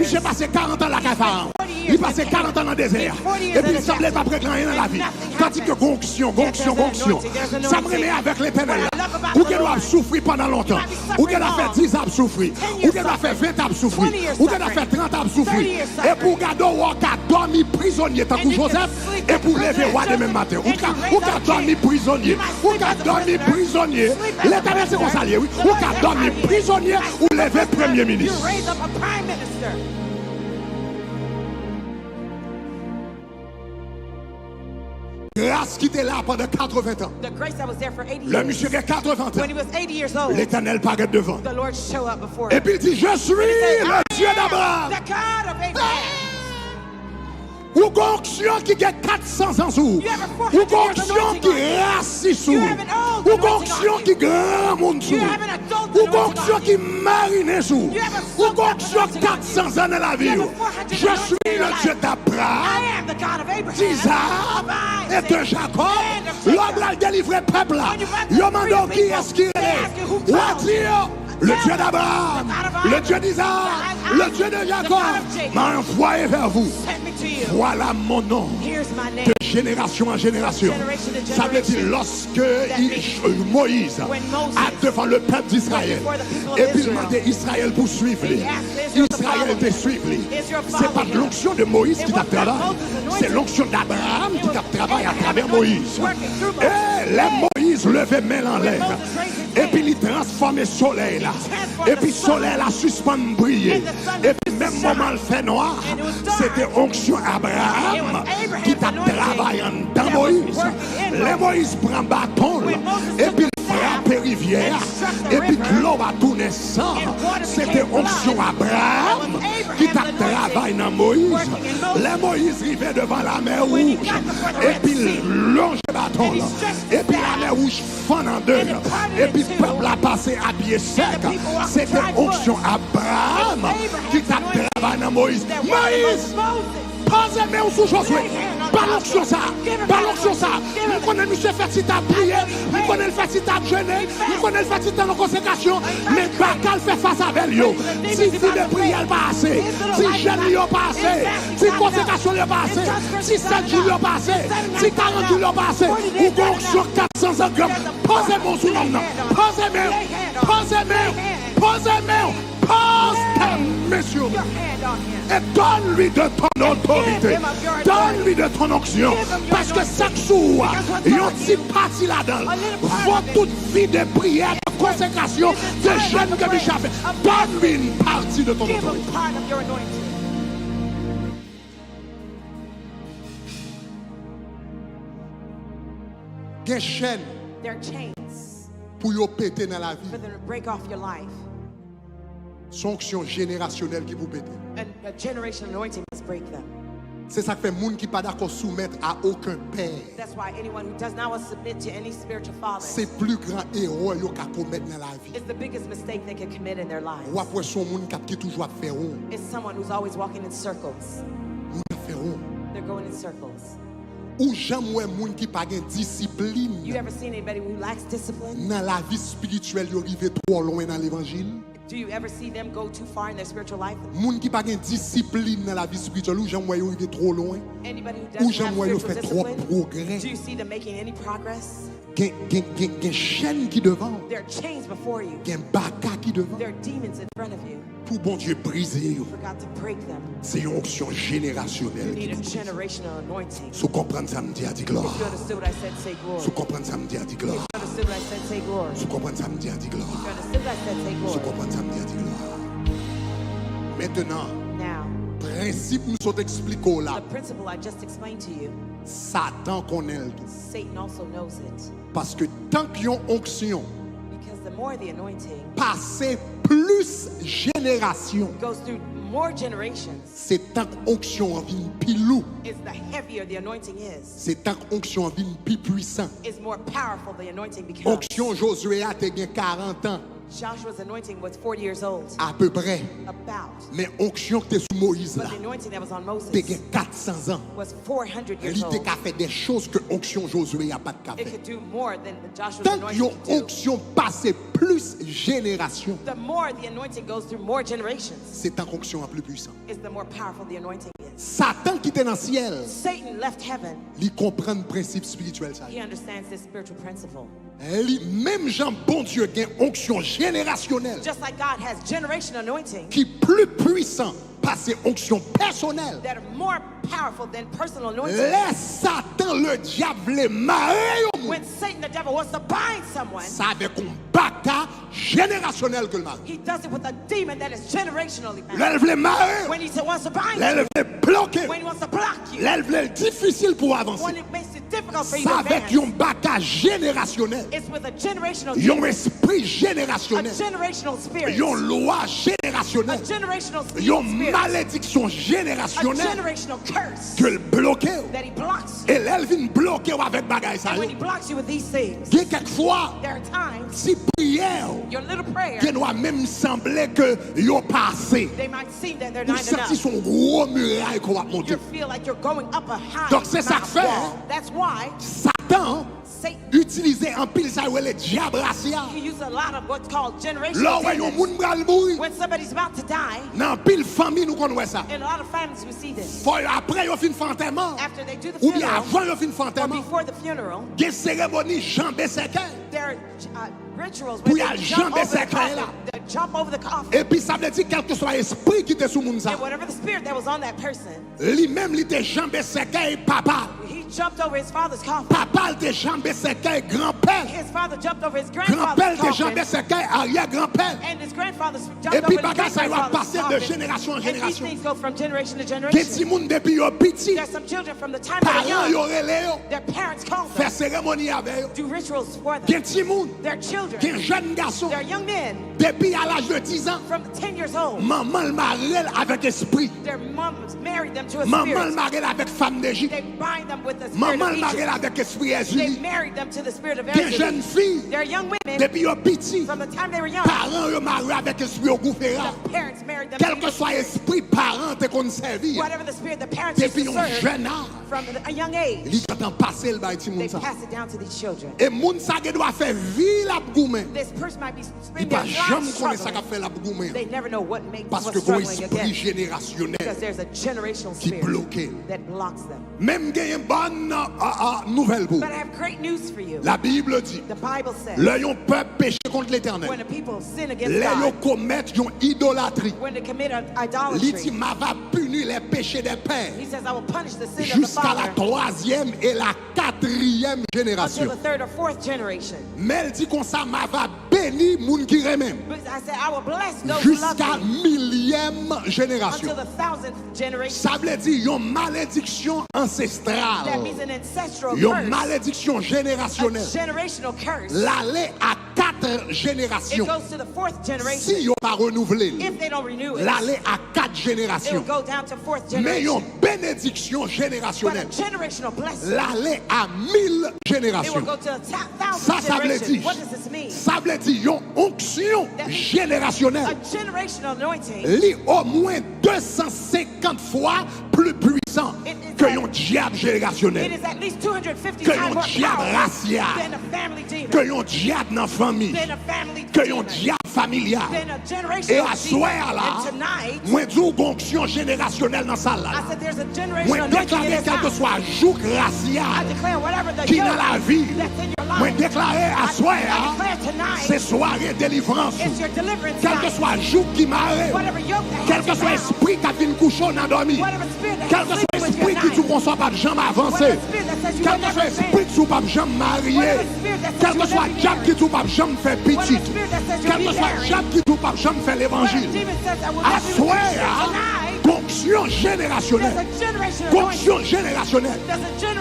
j'ai passé 40 ans à la Pharaon. Il passait 40 ans dans le désert. Et puis il semblait pas prêt rien dans la vie. Tandis que gonction. Ça me remet avec l'éternel. Ou qu'elle doit souffrir pendant longtemps. Ou qu'elle a fait 10 ans souffrir. Ou qu'elle a fait 20 ans souffrir. Ou qu'elle a fait 30 ans souffrir. Et pour garder ou qu'elle dormi prisonnier tant que Joseph. Et pour lever roi demain matin. Ou qu'elle dormi prisonnier. Ou qu'elle dormi prisonnier. L'éternel c'est qu'on s'allie. Ou qu'elle dormi prisonnier. Ou lever premier ministre. Grâce qui était là pendant 80 ans. Le monsieur qui a 80 ans. L'Éternel paraît devant. Et puis il dit, je suis le Dieu d'Abraham. Ou gonction qui a 400 ans sous. Ou gonction qui rassis sous. Ou gonction qui grand monde sous. Ou gonction qui marine sous. Ou gonction 400 ans dans la vie. Je suis le Dieu d'Abraham, d'Isaac et de Jacob. L'homme a délivré le peuple là. Il demande qui est-ce qu'il est. Ou dire le Dieu d'Abraham, le Dieu d'Isaac, le Dieu de Jacob m'a envoyé vers vous. Voilà mon nom de génération en génération. Ça veut dire lorsque Moïse a devant le peuple d'Israël et puis demandé Israël pour suivre. Israël te suivre. C'est pas l'onction de Moïse qui t'a travaillé, c'est l'onction d'Abraham qui t'a travaillé à travers Moïse. Et les Moïse levait main en l'air. Et puis il transformait le soleil là. Et puis le soleil là suspend briller. Et puis même moment le fait noir, c'était onction Abraham qui t'a travaillé dans Moïse. Les Moïse prend bâton là. Et puis frappe rivière. Et puis l'eau va tourner sang. C'était onction Abraham qui t'a travaillé dans Moïse. Les Moïse arrivaient devant la mer rouge. Et puis longe bâton là. Et puis la mer rouge fend en deux. Et puis le peuple a passé à pied sec. C'était onction Abraham qui t'a travaillé dans Moïse. Moïse! Posez main sous Josué. Pas l'onction ça. Pas l'onction ça. Nous connaissons monsieur fait si t'as prié. Nous connaissons le fait si t'as jeûné. Nous connaissons le fait si t'as en consécration. Mais Bakal fait face avec lui. Si vous de prière pas assez. Si jeûne n'est pas assez. Si consécration n'est pas assez. Si 7 jours n'est pas assez. Si 40 jours n'est pas assez. Ou l'onction 400 grammes. Posez main sous l'homme. Posez main. Posez main. Posez main. Pose messieurs. Et donne-lui de ton autorité. Donne-lui de ton onction. Parce que chaque jour, il y a un petit parti là-dedans. Votre toute vie de prière, de consécration, de jeûne que Michel fait. Donne-lui une partie de ton autorité. Il y a des chaînes pour y péter dans la vie. Sanction générationnelle qui vous pète. C'est ça qui fait monde qui pas d'accord soumettre à aucun père. C'est plus grand erreur yo ka commettre dans la vie. Ou après son monde qui toujours faire rond. Ou jamais monde qui pas gain discipline. Dans la vie spirituelle yo arrivé trop loin dans l'évangile. Do you ever see them go too far in their spiritual life? Moun qui pas gain discipline dans la vie spirituelle ou j'en vois yo arriver trop loin. Anybody who Ou doesn't j'en have vois yo spiritual fait trop discipline, progrès. do you see them making any progress? Gen chaîne qui devant. There are chains before you. Gen baka qui devant. There are demons in front of you. Pour bon Dieu briser yo. For God to break them. C'est une onction You générationnelle. need a generational anointing. Si vous comprenez ça, me dit à dire gloire. If you understood what I said, say glory. Si vous comprenez ça, me dit à dire gloire. If you understood what I said, say glory. Si vous comprenez ça, me dit à dire gloire. If you understood what I said, say Si glory. vous comprenez ça, me dit à dire gloire. Maintenant, Now, principe nous sont expliqué là. the principle I just explained to you, Satan connaît le tout. Satan also knows it. Parce que tant qu'il y a une onction, Because the more the anointing passer plus génération, goes through more generations, c'est tant qu'onction en vie pilou, is the heavier the anointing is. c'est tant qu'onction en vie plus puissant. Is more powerful the anointing becomes. Onction Josué a te gen 40 ans Joshua's anointing was 40 years old. à peu près. About. Mais onction que t'es sous Moïse là, But the anointing that was on Moses te gen 400 ans. was 400 years Il old. te fait des choses que onction Josué a pas de It fait. could do more than Joshua's Tant qu'il y a anointing could do. onction passer plus génération, The more the anointing goes through more generations, c'est tant qu'onction en plus puissant. is the more powerful the anointing is. Satan qui était dans le ciel, Satan left heaven. il comprend le principe spirituel ça. He understands this spiritual principle. Même Jean bon Dieu gagne onction générationnelle Just like God has generation anointing qui plus puissant passer onction personnelle. that are more powerful than personal anointing. Laisse Satan le diable les marrer au monde. When Satan the devil wants to bind someone, Ça avec un baka générationnel que le marre. he does it with a demon that is generationally bound. L'élève les marrer. When he wants to bind you, L'élève les bloquer. when he wants to block you, L'élève les difficile pour avancer. when it makes it difficult for you to Ça avec advance, un baka générationnel. it's with a generational Un demon, esprit a générationnel. generational spirit, Une loi a générationnelle. generational Une spirit, malédiction a générationnelle generational curse que le bloque. that he blocks you. Et l'elle vient bloquer avec bagaille ça. And when he blocks you with these things, Il y a quelquefois, there are times si prière, your little prayer, qui doit même sembler que yo passé. they might seem that they're Vous not sentez enough. son gros muraille qu'on va monter. You feel like you're going up a high Donc c'est ça que fait, wall. That's why Satan Satan, utilisait en pile ça ou le diable racial. you use a lot of what's called Là generational où yon demons. moun bral mouri, When somebody's about to die, dans pile famille nous connaissons ça. in a lot of families we see this. Faut après yo fin fantement. After they do the Ou bien funeral, avant yo fin or fantement. before the funeral, Gen cérémonie jambé séquel. there are rituals Pour where y they jump aller over the jambe coffin. là. They jump over the coffin. Et puis ça veut dire quel que soit esprit qui était sous moun ça. And whatever the spirit that was on that person, Lui-même il était jambé séquel papa. he jumped over his father's coffin. Papa était jambé séquel grand-père. His father jumped over his Grand-père grandfather's était jambé coffin. séquel arrière-grand-père. And his grandfather Et jumped puis over his bagay ça va great-grandfather's passer de coffin. génération en And these génération. things go from generation to Des generation. petits moun depuis yo petit. There's some children from the time they Parents were yo young, relé yo. their parents call Faire them, cérémonie avec yo. do rituals for them. Des petits moun. Their children, Des jeunes garçons. their young men, Depuis à l'âge de 10 ans. from 10 years old, Maman le marelle avec esprit. their moms married them to a Maman le spirit. marelle avec femme d'Égypte. They bind them with the spirit Maman of le marelle Egypt. avec esprit They Jésus. married them to the spirit of Des jeunes Exodus. filles. Their young women, Depuis yo petit. from the time they were young, Parents yo marre avec esprit au goufféra. the parents married them Quel to que soit esprit parent te qu'on servir. whatever the spirit the parents used Depuis to un serve jeune âge. from a young age. Il t'entend passer le bail ti They moun ça. pass it down to these children. Et moun sa ge doit faire vie la goumen. This person might be Il spending pas their jamais life connaître ça qu'a struggling. fait la goumen. They never know what makes Parce que what's bon struggling esprit against. générationnel Because there's a generational qui spirit bloque. that blocks them. Même gagne bonne nouvelle pour. But I have great news for you. La Bible dit, The Bible says le yon peuple péché contre l'Éternel. when the people sin against Les yon God, commettent yon idolâtrie. when they commit Il dit, idolatry, m'a va punir les péchés des pères he says, I will punish the sin of the jusqu'à la father troisième et la quatrième until génération. the third or fourth generation. Mais elle dit comme ça, m'a va bénir moun qui remèm But I said, I will bless those who love jusqu'à me millième until génération. the 1000th generation. Ça veut dire yon malédiction That ancestrale, means an ancestral yon curse, malédiction a générationnelle. generational curse. L'aller à 4 It générations. goes to the fourth Si generation. yon pas renouvelé, If they don't renew it, l'aller à 4 it will générations. go down to fourth Mais yon generation. bénédiction But a générationnelle, generational blessing, l'aller à 1000 it will générations. go to a Ça, 1000th ça veut generation. dire, What does this mean? ça veut dire yon onction A générationnelle. generational anointing Li au moins 250 fois plus puissant It is que que un diable générationnel, que un diable racial, que un diable dans la famille, que un diable familial. Et à ce soir-là, moi dis une onction générationnelle dans ça là. Moi déclarer quel que soit joug racial qui dans la vie. Moi déclarer à ce soir, c'est soirée délivrance. Quel que soit joug qui m'arrête, quel que soit esprit qui a fait une couchon dans dormi, quel que soit esprit qui ne soit pas jamais avancé, quel que soit esprit qui ne pas jamais marié, quel que soit diable qui ne pas jamais faire petit, quel que soit diable qui ne pas jamais faire l'évangile. À ce soir, onction générationnelle, onction générationnelle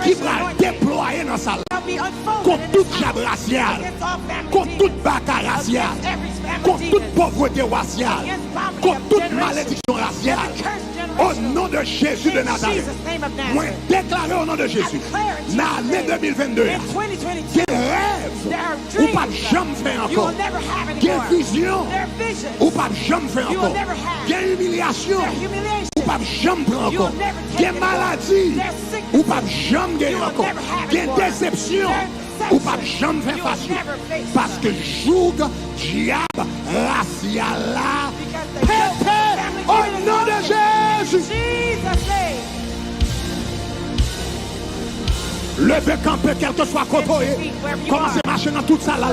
qui va déployer dans sa vie contre toute diable raciale, contre toute bataille raciale, contre toute pauvreté raciale, contre toute malédiction raciale. Au nom de Jésus de Nazareth, moi déclaré au nom de Jésus, dans l'année 2022, des rêves ou pas jamais faire encore, des visions ou pas jamais faire encore, des humiliations ou pas jamais prendre encore, des maladies ou pas jamais gagner encore, des déceptions ou pas jamais faire face. Parce que joug diable racial là, pépé au nom de Jésus. Levez camper, quel que soit côté, commencez à marcher dans toute ça là.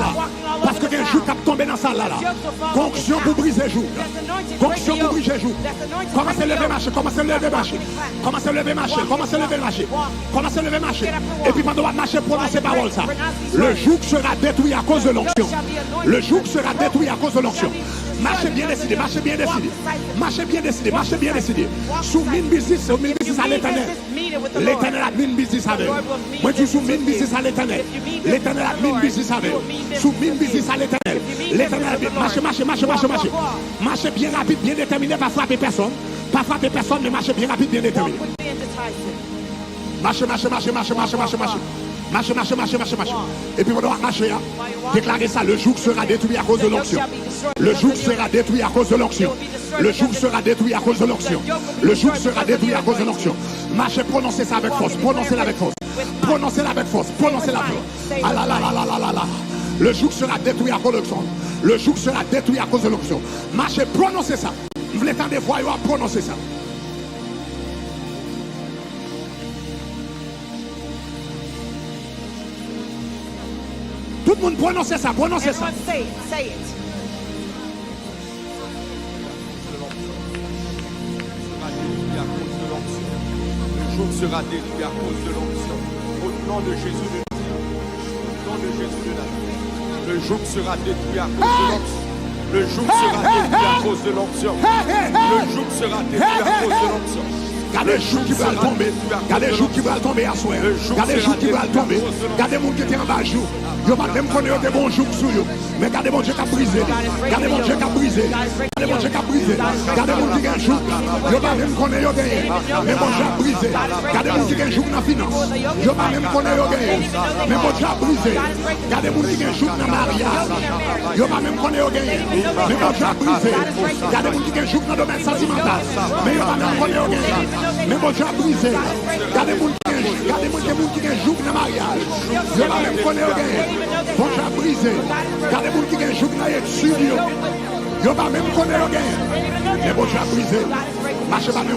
Parce que des jours qui tombent dans ça là. Conction pour briser jour. Conction pour briser jour. Commencez à lever marcher, commencez à lever marcher. Commencez à lever marcher, commencez à lever marcher. Commencez à lever marcher. Et puis pendant que marcher, prononcez parole ça. Le joug sera détruit à cause de l'onction. Le joug sera détruit à cause de l'onction. Marchez bien décidé, marchez bien décidé. Marchez bien décidé, marchez bien décidé. Sous mine business à l'éternel. L'éternel a mine business avec. Moi je suis sous mine business à l'éternel. L'éternel a mine business avec. Sous mine business à l'éternel. L'éternel a marchez. Marchez bien rapide, bien déterminé, pas frapper personne. Pas frapper personne, mais marchez bien rapide, bien déterminé. Marchez. Marchez. Et puis on doit marcher. Déclarer ça, le joug sera détruit à cause de l'onction. Le joug sera détruit à cause de l'onction. Le joug sera détruit à cause de l'onction. Le joug sera détruit à cause de l'onction. Marchez, prononcez ça avec force. Prononcez-la avec force. Prononcez-la avec force. Prononcez-la avec force. Ah là. Le joug sera détruit à cause de l'onction. Le joug sera détruit à cause de l'onction. Marchez, prononcez ça. Vous voulez tant des voix, prononcez ça. Tout le monde prononcez ça, prononcez ça. Say it. Le joug sera détruit à cause de l'onction. Au nom de Jésus de Nazareth. Le joug sera détruit à cause de l'onction. Le joug sera détruit à cause de l'onction. Le joug sera détruit à cause de l'onction. Regardez les jours qui vont tomber. Regardez les jours qui vont tomber à soi. Regardez les jours qui vont tomber. Regardez les gens qui étaient en bas jour. Ils ne vont même connaître des bons jours sur eux. Mais regardez mon Dieu qui a brisé. Regardez mon Dieu qui a brisé. Regardez mon Dieu qui a brisé. Regardez mon Dieu qui a un jour. Ils ne vont même connaître gagner. Mais mon Dieu a brisé. Regardez mon Dieu qui a un jour dans la finance. Ils ne vont même connaître gagner. Mais mon Dieu a brisé. Regardez mon Dieu qui a un jour dans le mariage. Ils ne vont même connaître gagner. Mais mon Dieu a brisé. Regardez mon Dieu qui a un jour dans le domaine sentimental. Mais ils ne vont même connaître gagner. Mais mon Dieu a brisé. Regardez mon qui a un jour dans le mariage. Je ne vais même connaître rien. Mon Dieu a brisé. Regardez mon qui a un jour dans le studio. Je ne vais même connaître rien. Mais mon Dieu a brisé. Marchez pas bien.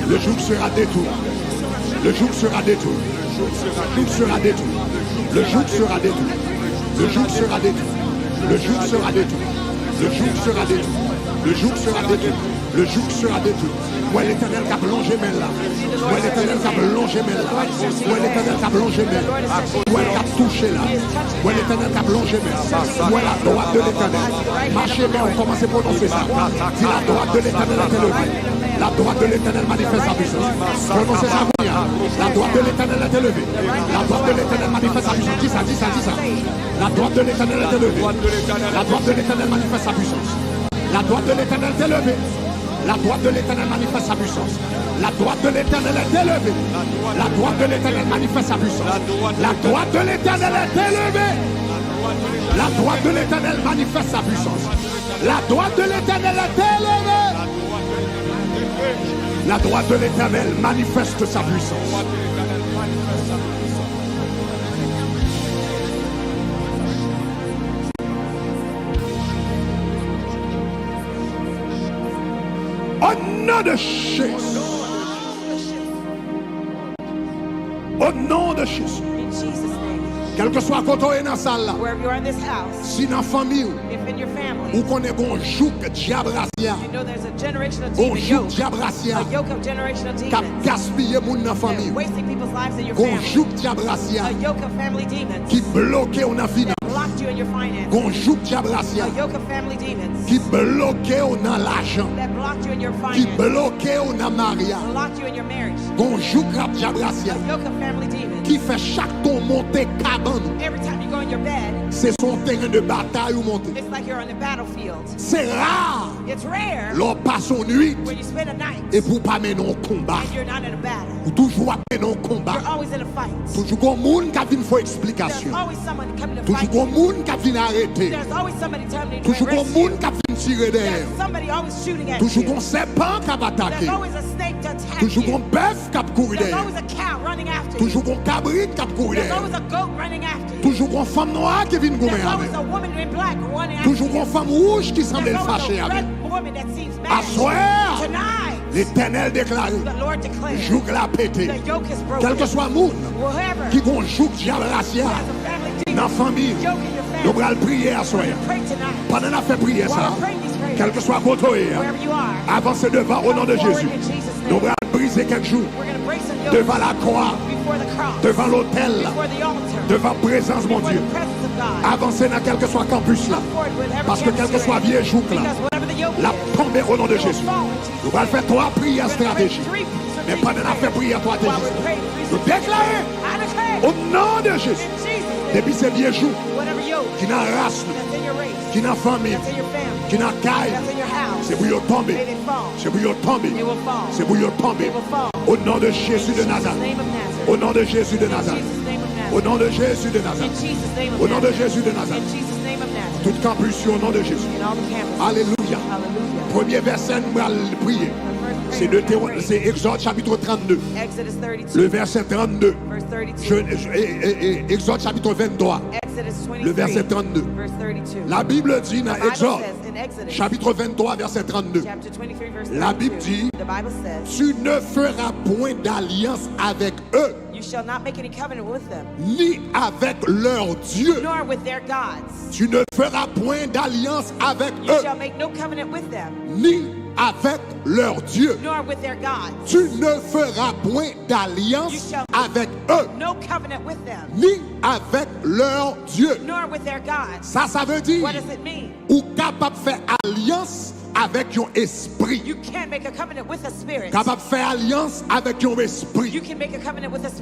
Le jour sera détruit. Le jour sera détruit. Le jour sera détruit. Le jour sera détruit. Le jour sera détruit. Le jour sera détruit. Le jour sera détruit. Le jour sera détruit. Le joug sera détruit. Ouais, l'éternel qui a plongé mais là. Ouais, l'éternel qui a plongé mais là. Ouais, l'éternel qui a plongé mais là. Ouais, qui a touché là. Ouais, l'éternel qui a plongé mais là. Ouais, la droite de l'éternel. Marchez mais on commence à prononcer ça. Si la droite de l'éternel est élevée. La droite de l'éternel manifeste sa puissance. Prononcez ça, vous. La droite de l'éternel est élevée. La droite de l'éternel manifeste sa puissance. Dis ça. La droite de l'éternel est élevée. La droite de l'éternel manifeste sa puissance. La droite de l'éternel est élevée. La droite de l'éternel manifeste sa puissance. La droite de l'éternel est élevée. La droite de l'éternel manifeste sa puissance. La droite de l'éternel est élevée. La droite de l'éternel manifeste sa puissance. La droite de l'éternel est élevée. La droite de l'Éternel manifeste sa puissance. Au nom de Jésus. Au nom de Jésus. Quel que soit côté dans la salle là, si dans la famille ou qu'on est bon jouk diabrasia, bon jouk diabrasia, qui a gaspillé moun dans la famille, bon jouk diabrasia, qui bloque dans la finance, bon jouk diabrasia, qui bloque dans l'argent, qui bloque dans le mariage, bon jouk diabrasia, qui fait chaque ton monter cabane. C'est son terrain de bataille ou monter. C'est rare. L'on passe en nuit et pour pas mener un combat. Ou toujours mener un combat. Toujours un monde qui vient faire explication. Toujours un monde qui vient arrêter. Toujours un monde qui vient tirer derrière. Toujours un serpent qui va attaquer. Toujours un bœuf qui va courir derrière. Toujours un cabrit qui va courir derrière. Toujours une femme noire qui vient gommer avec. Toujours une femme rouge qui semble fâcher avec. À soir, l'Éternel déclare, joug la pété. Quel que soit le monde qui gon joug diable racial dans la famille, nous allons prier à soir. Pendant la fait prier ça, quel que soit côté, avancez devant au nom de Jésus. Nous allons briser quelques jours devant la croix, devant l'autel, devant la présence mon Dieu. Avancez dans quel que soit campus là, parce que quel que soit vieux jour là, la tomber au nom de Jésus. Nous allons faire 3 prières stratégiques. Mais pendant la fait prière stratégique, nous déclarons au nom de Jésus. Depuis ces vieux jours, qui n'a race, qui n'a famille, qui n'a caille, c'est pour y tomber. C'est pour y tomber. C'est pour y tomber. Au nom de Jésus de Nazareth. Au nom de Jésus de Nazareth. Au nom de Jésus de Nazareth. Au nom de Jésus de Nazareth. Toute campus au nom de Jésus. Alléluia. Premier verset, nous allons prier. C'est Exode chapitre 32. Le verset 32. Exode chapitre 23. Le verset 32. La Bible dit dans Exode chapitre 23 verset 32. La Bible dit, tu ne feras point d'alliance avec eux, ni avec leurs dieux. Tu ne feras point d'alliance avec eux, ni avec leurs dieux. Tu ne feras point d'alliance avec eux, ni avec leurs dieux. Ça veut dire ou capable de faire alliance avec ton esprit. Capable de faire alliance avec ton esprit.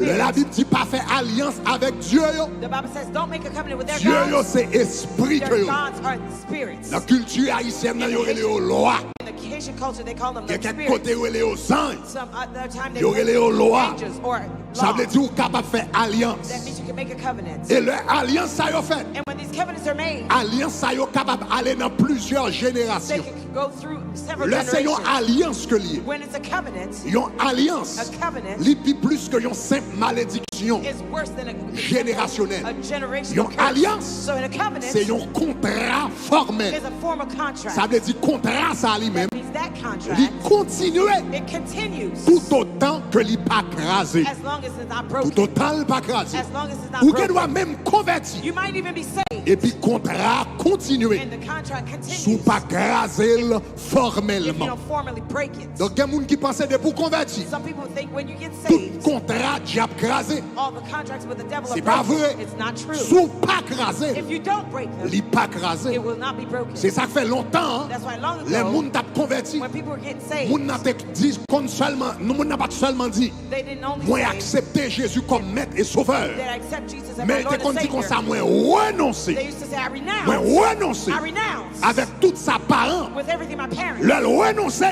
La Bible dit pas faire alliance avec Dieu. Dieu c'est esprit. La culture haïtienne il y aurait les lois. Il y a quelques côtés où il y a les anges. Il y aurait les lois. Ça veut dire capable de faire alliance. Et l'alliance ça y a fait. Alliance ça y a capable d'aller dans plusieurs générations. C'est une alliance que lié. Une alliance, c'est plus que une simple malédiction générationnelle. Une alliance, c'est un contrat formel. Ça veut dire contrat ça lui-même. Il continue tout autant que il n'est pas crasé. Tout autant il n'est pas crasé. Ou qu'il doit même convertir. Et puis contrat continue. Sous pas crasé formellement. Donc il y a des gens qui pensent que pour convertir, tout contrat diable crasé. C'est pas vrai. Sous pas crasé, il n'est pas crasé. C'est ça qui fait longtemps. Les gens qui ont converti, les gens n'ont pas seulement dit moi accepter Jésus comme maître et sauveur. Mais ils ont dit comme ça, moi renoncer. Moi renoncer avec toute sa parole. Le renoncer,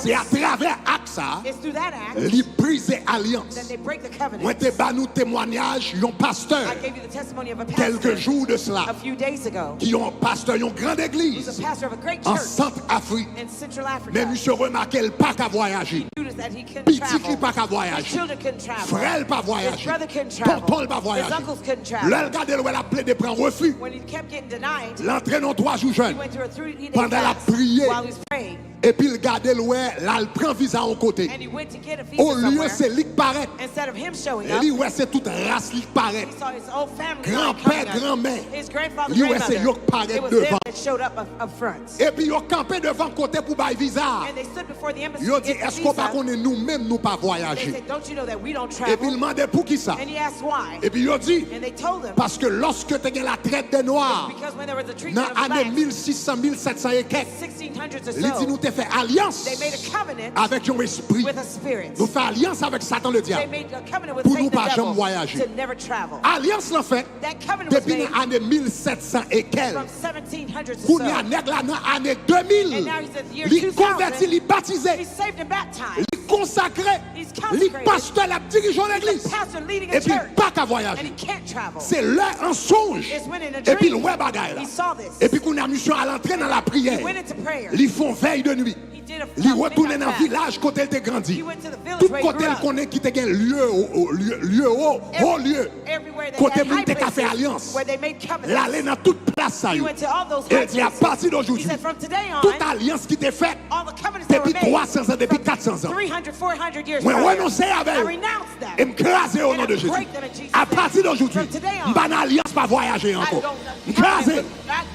c'est à travers acte ça, it's through that act ils brisent alliance. that they break the covenant. Moi, te bas nous témoignage, un pasteur, I gave you the testimony of a quelques pastor jours de cela, a few days ago. qui ont pasteur, une grande He's église a pastor of a great en church Centrafrique. in Central Africa. Mais monsieur remarque, il pas qu'à voyager. Noticed that he couldn't Petit travel. qui pas qu'à His voyager. children couldn't travel. Frère pas His voyager. brother couldn't travel. Tonton pas His voyager. uncles couldn't travel. Là, regardez, elle a plaidé prendre refus. When he kept getting denied, L'entrée dans 3 jours he jeunes. went through a 3-day Pendant la fast prière. while he was praying. Et puis il gardait là, il prend visa en côté. And he went to get a visa Au lieu, somewhere. c'est lui qui paraît. Instead of him showing up, Lui, ouais, c'est toute race qui paraît. he saw his whole family Grand-père, coming up. grand-mère. His grandfather, Lui, ouais, c'est grandmother. yo qui paraît It was them devant. that showed up up front. Et puis ils ont campé devant côté pour bailler visa. And they stood before the embassy Ils to ont dit, get the est-ce qu'on pas visa. connaît nous-mêmes, nous pas They voyager? said, don't you know that we don't Et puis ils travel? demandaient pour qui ça? And he asked why. Et puis ils ont dit, And they told him, parce que lorsque tu as la traite des Noirs, because when there was a dans treatment of l'année blacks, 1600, 1700 et quelques, 1600s or il dit, nous so, t'ai fait alliance they made a covenant avec un esprit. with a spirit. Nous faisons alliance avec Satan le They diable. made a covenant with Pour Satan nous pas the jamais devil voyager. to never travel. Alliance l'en fait That covenant was depuis made l'année 1700 et quelques. from 1700s Pour or nous, so. nègre là, dans l'année 2000, And now he's at the year il 2000. converti, il baptisé, He's saved and baptized. il consacré, He's il consecrated. pasteur, la dirigeant He's l'église. a pastor leading a Et puis church. pas qu'à And voyager. he can't travel. C'est là un songe. It's when in a Et puis le dream, ouais bagaille là. he saw this. Et puis qu'on a mission à l'entrée dans la prière. He went into prayer. Ils font veille de nuit. He did a Ils retournent midnight dans le fast. village côté il était grandi. He went to the village Tout where he côté grew il up. connaît qui était lieu haut lieu. Everywhere they Côté had moun high te ka fait places alliance. where they made covenants. L'aller dans toute place ça. He yo. went to all those Et high il dit à places. partir He d'aujourd'hui, said from today on, toute alliance qui t'est faite all the covenants that were depuis made 300 ans, depuis from 400 ans. 300, 400 years Moi prior, renoncer I avec eux. renounce them. Et m'craser au And nom I de Jésus. break them in Jesus' À name. partir d'aujourd'hui, From today on, m'ban alliance pas voyager encore. M'craser.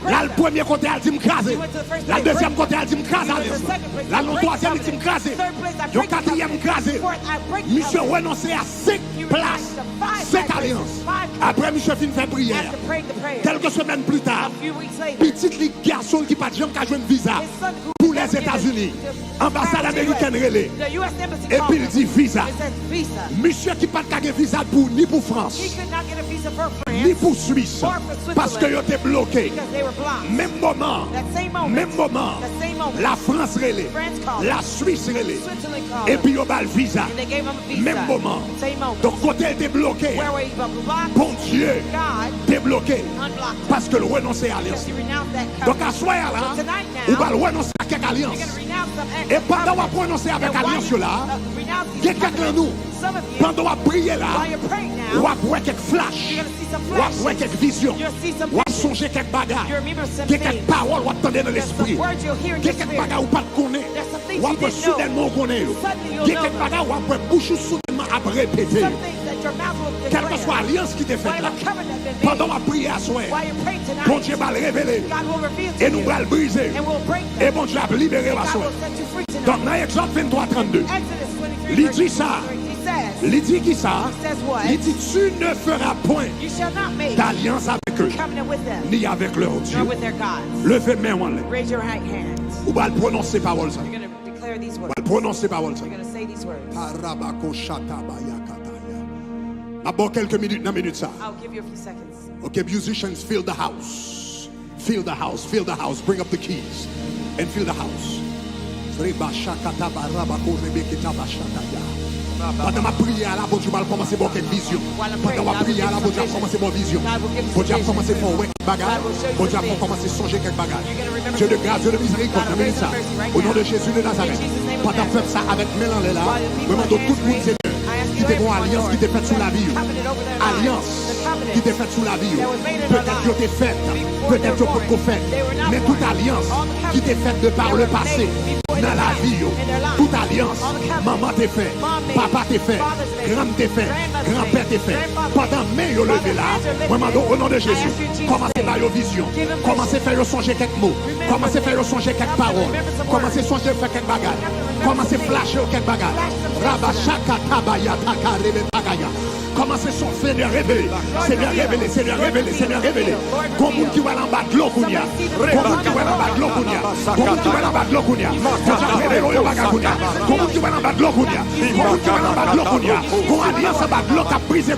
Là le premier côté elle dit m'craser. Là le deuxième côté elle dit m'craser alliance. Là le troisième il dit m'craser. Le quatrième m'craser. Monsieur renoncer à 5 places, 5 alliances. Après monsieur fin fait prière. After praying the prayer, Quelques semaines plus tard, a few weeks later, petite ligue garçon qui pas de jambe qui a joué un visa his son who pour les never given États-Unis. to Ambassade travel to américaine US. relais. The US embassy Et called puis il him. dit visa. It says visa. Monsieur qui pas de visa pour ni pour He France, could not get a visa for ni France pour Suisse, or for Switzerland parce que yo était bloqué. because they were blocked. Même moment, That same moment, même moment, that same moment, la France relais, France called la Suisse relais, Switzerland called et him. puis yo bal visa. And they gave him a visa. Même moment. Same moment. Donc côté était bloqué. Where were you blocked? Bon Dieu, God débloqué unblocked him parce que le renoncer à because l'alliance. he renounced that Donc covenant. à soir là, So tonight ou now, bal renoncer à quelque you're alliance. going to renounce some Et pendant qu'on covenants. prononcer avec And while alliance you, là, renounce il y a these quelqu'un covenants, nous, some of you, pendant qu'on prier là, while you're praying ou now, à voir quelques flashs, you're going to see some ou à voir flashes. quelques visions, You'll see some ou à visions. songer quelques bagages. You remember some Il y a quelques things. paroles ou attendez dans There's some l'esprit. words you'll hear in Il y a your quelques spirit. bagages ou pas de connaître. There's some things Ou you après didn't know. soudainement on connaît. Suddenly you'll Il y a know quelques them. bagages ou après bouche ou soudainement après répéter. Some things that your mouth will Quelle que soit declare. l'alliance qui t'est faite là, Whatever covenant that been pendant made, ma prière à soir, while you're praying bon tonight, Dieu va le révéler. God will reveal to Et nous you. va le briser. And we'll break Et them. bon Dieu va libérer ma God soeur. will set you free tonight. Donc dans Exode 23, 32, Exodus 23, Il verse dit ça. 23, he says, il dit qui ça? He says what? Il dit tu ne feras point You shall not make d'alliance avec eux, covenant with them, ni avec leur Dieu. nor with their gods. Levez main en l'air. Raise your right hand. Ou va le prononcer parole ça. You're going to declare these Ou words. va le prononcer parole ça. You're going to say these words. Arabako shatabaya kataya. D'abord quelques minutes, dans minute ça. I'll give you a few seconds. Okay, musicians, fill the house. Fill the house, fill the house. Bring up the keys and fill the house. Pendant ma prière là, bon Dieu va commencer à avoir une vision. Pendant ma prière là, bon Dieu va commencer à avoir une vision. Bon Dieu va commencer à faire quelques bagages. Bon Dieu va commencer à songer quelques bagages. Dieu de grâce, Dieu de miséricorde, dans minute ça. Au nom de Jésus de Nazareth. Pendant que faire ça avec Mélan là, vraiment tout le monde Seigneur. Qui t'est bon alliance qui t'est faite sous la vie. Alliance qui t'est faite sous la vie. Peut-être que t'es faite, peut-être que pour qu'on fait. Mais toute alliance qui t'est faite de par le passé, dans la vie, toute alliance, maman t'est fait, papa t'est fait, grand t'est fait, grand-père t'est fait. Pendant mai yo levé là, vraiment au nom de Jésus, commencez par your vision, commencez à faire songer quelques mots, commencez à faire songer quelques paroles, commencez à songer faire quelques bagages, commencez à flasher quelques bagages. Rabashaka tabaya takarebe tagaya. Commencez son Seigneur révélé, Seigneur révélé, Seigneur révélé, Seigneur révélé. Comme vous qui va en bas de l'eau, comme vous qui va en bas de l'eau, comme vous qui va en bas de l'eau, comme vous qui va en bas de l'eau, comme vous qui va en bas de l'eau, comme alliance en bas de l'eau qui a brisé,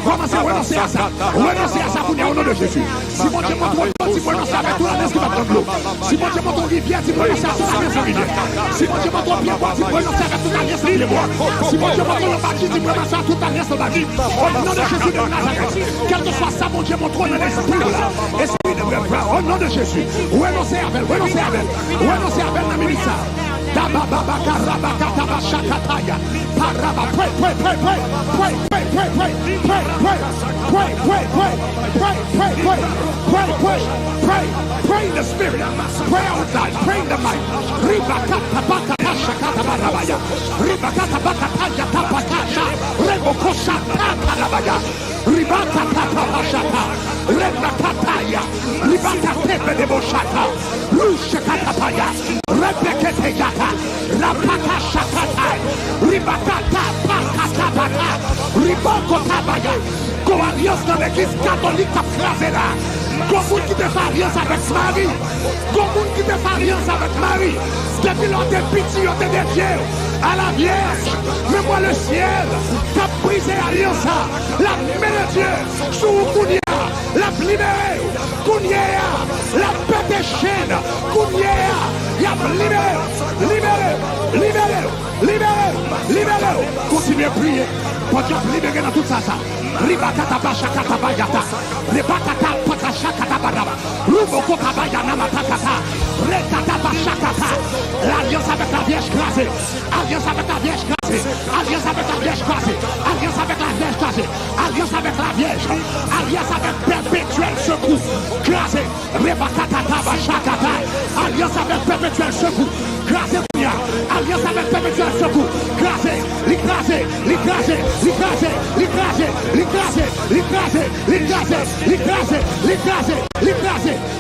commencez à renoncer à ça, au nom de Jésus. Si mon Dieu montre tu prononces avec toi, l'alliance qui va prendre l'eau. Si mon Dieu monte en rivière, tu prononces avec toute l'alliance en rivière. Si mon Dieu monte en pied bois, tu prononces avec toute l'alliance en pied bois. Si mon Dieu monte en bâti, tu prononces avec toute l'alliance en bâti. Au nom de Jésus de Nazareth, quel que soit ça, mon Dieu, mon trône dans l'esprit là. Esprit de vrai frère, au nom de Jésus. Où est nos cervelles? Où est nos cervelles? Où est nos cervelles dans le ministère? Pray in the spirit, pray out loud, pray in the mind. Alliance dans l'église catholique a crasé là. Comment qui te fait alliance avec Marie? Comment qui te fait alliance avec Marie? Depuis l'on pitié, on te dédié à la Vierge. Mais moi le ciel, t'as brisé alliance. La main de Dieu, sous Kounia, la libéré. Kounia, la paix des chaînes. Kounia, il a libéré. Continuez à prier. Pour Dieu libérer dans tout ça. Ribakata bashakata bayata. Rebakata pakashakata badaba. Ruboko kabayana matakata. Rekata bashakata. L'alliance avec la Vierge crasée. Alliance avec la Vierge crasée. Alliance avec la Vierge crasée. Alliance avec la Vierge crasée. Alliance avec la Vierge. Alliance avec perpétuel secours. Crasé. Rebakata bashakata. Alliance avec perpétuel secours. Crasé. Alliance avec perpétuel secours. Crasé. L'écraser.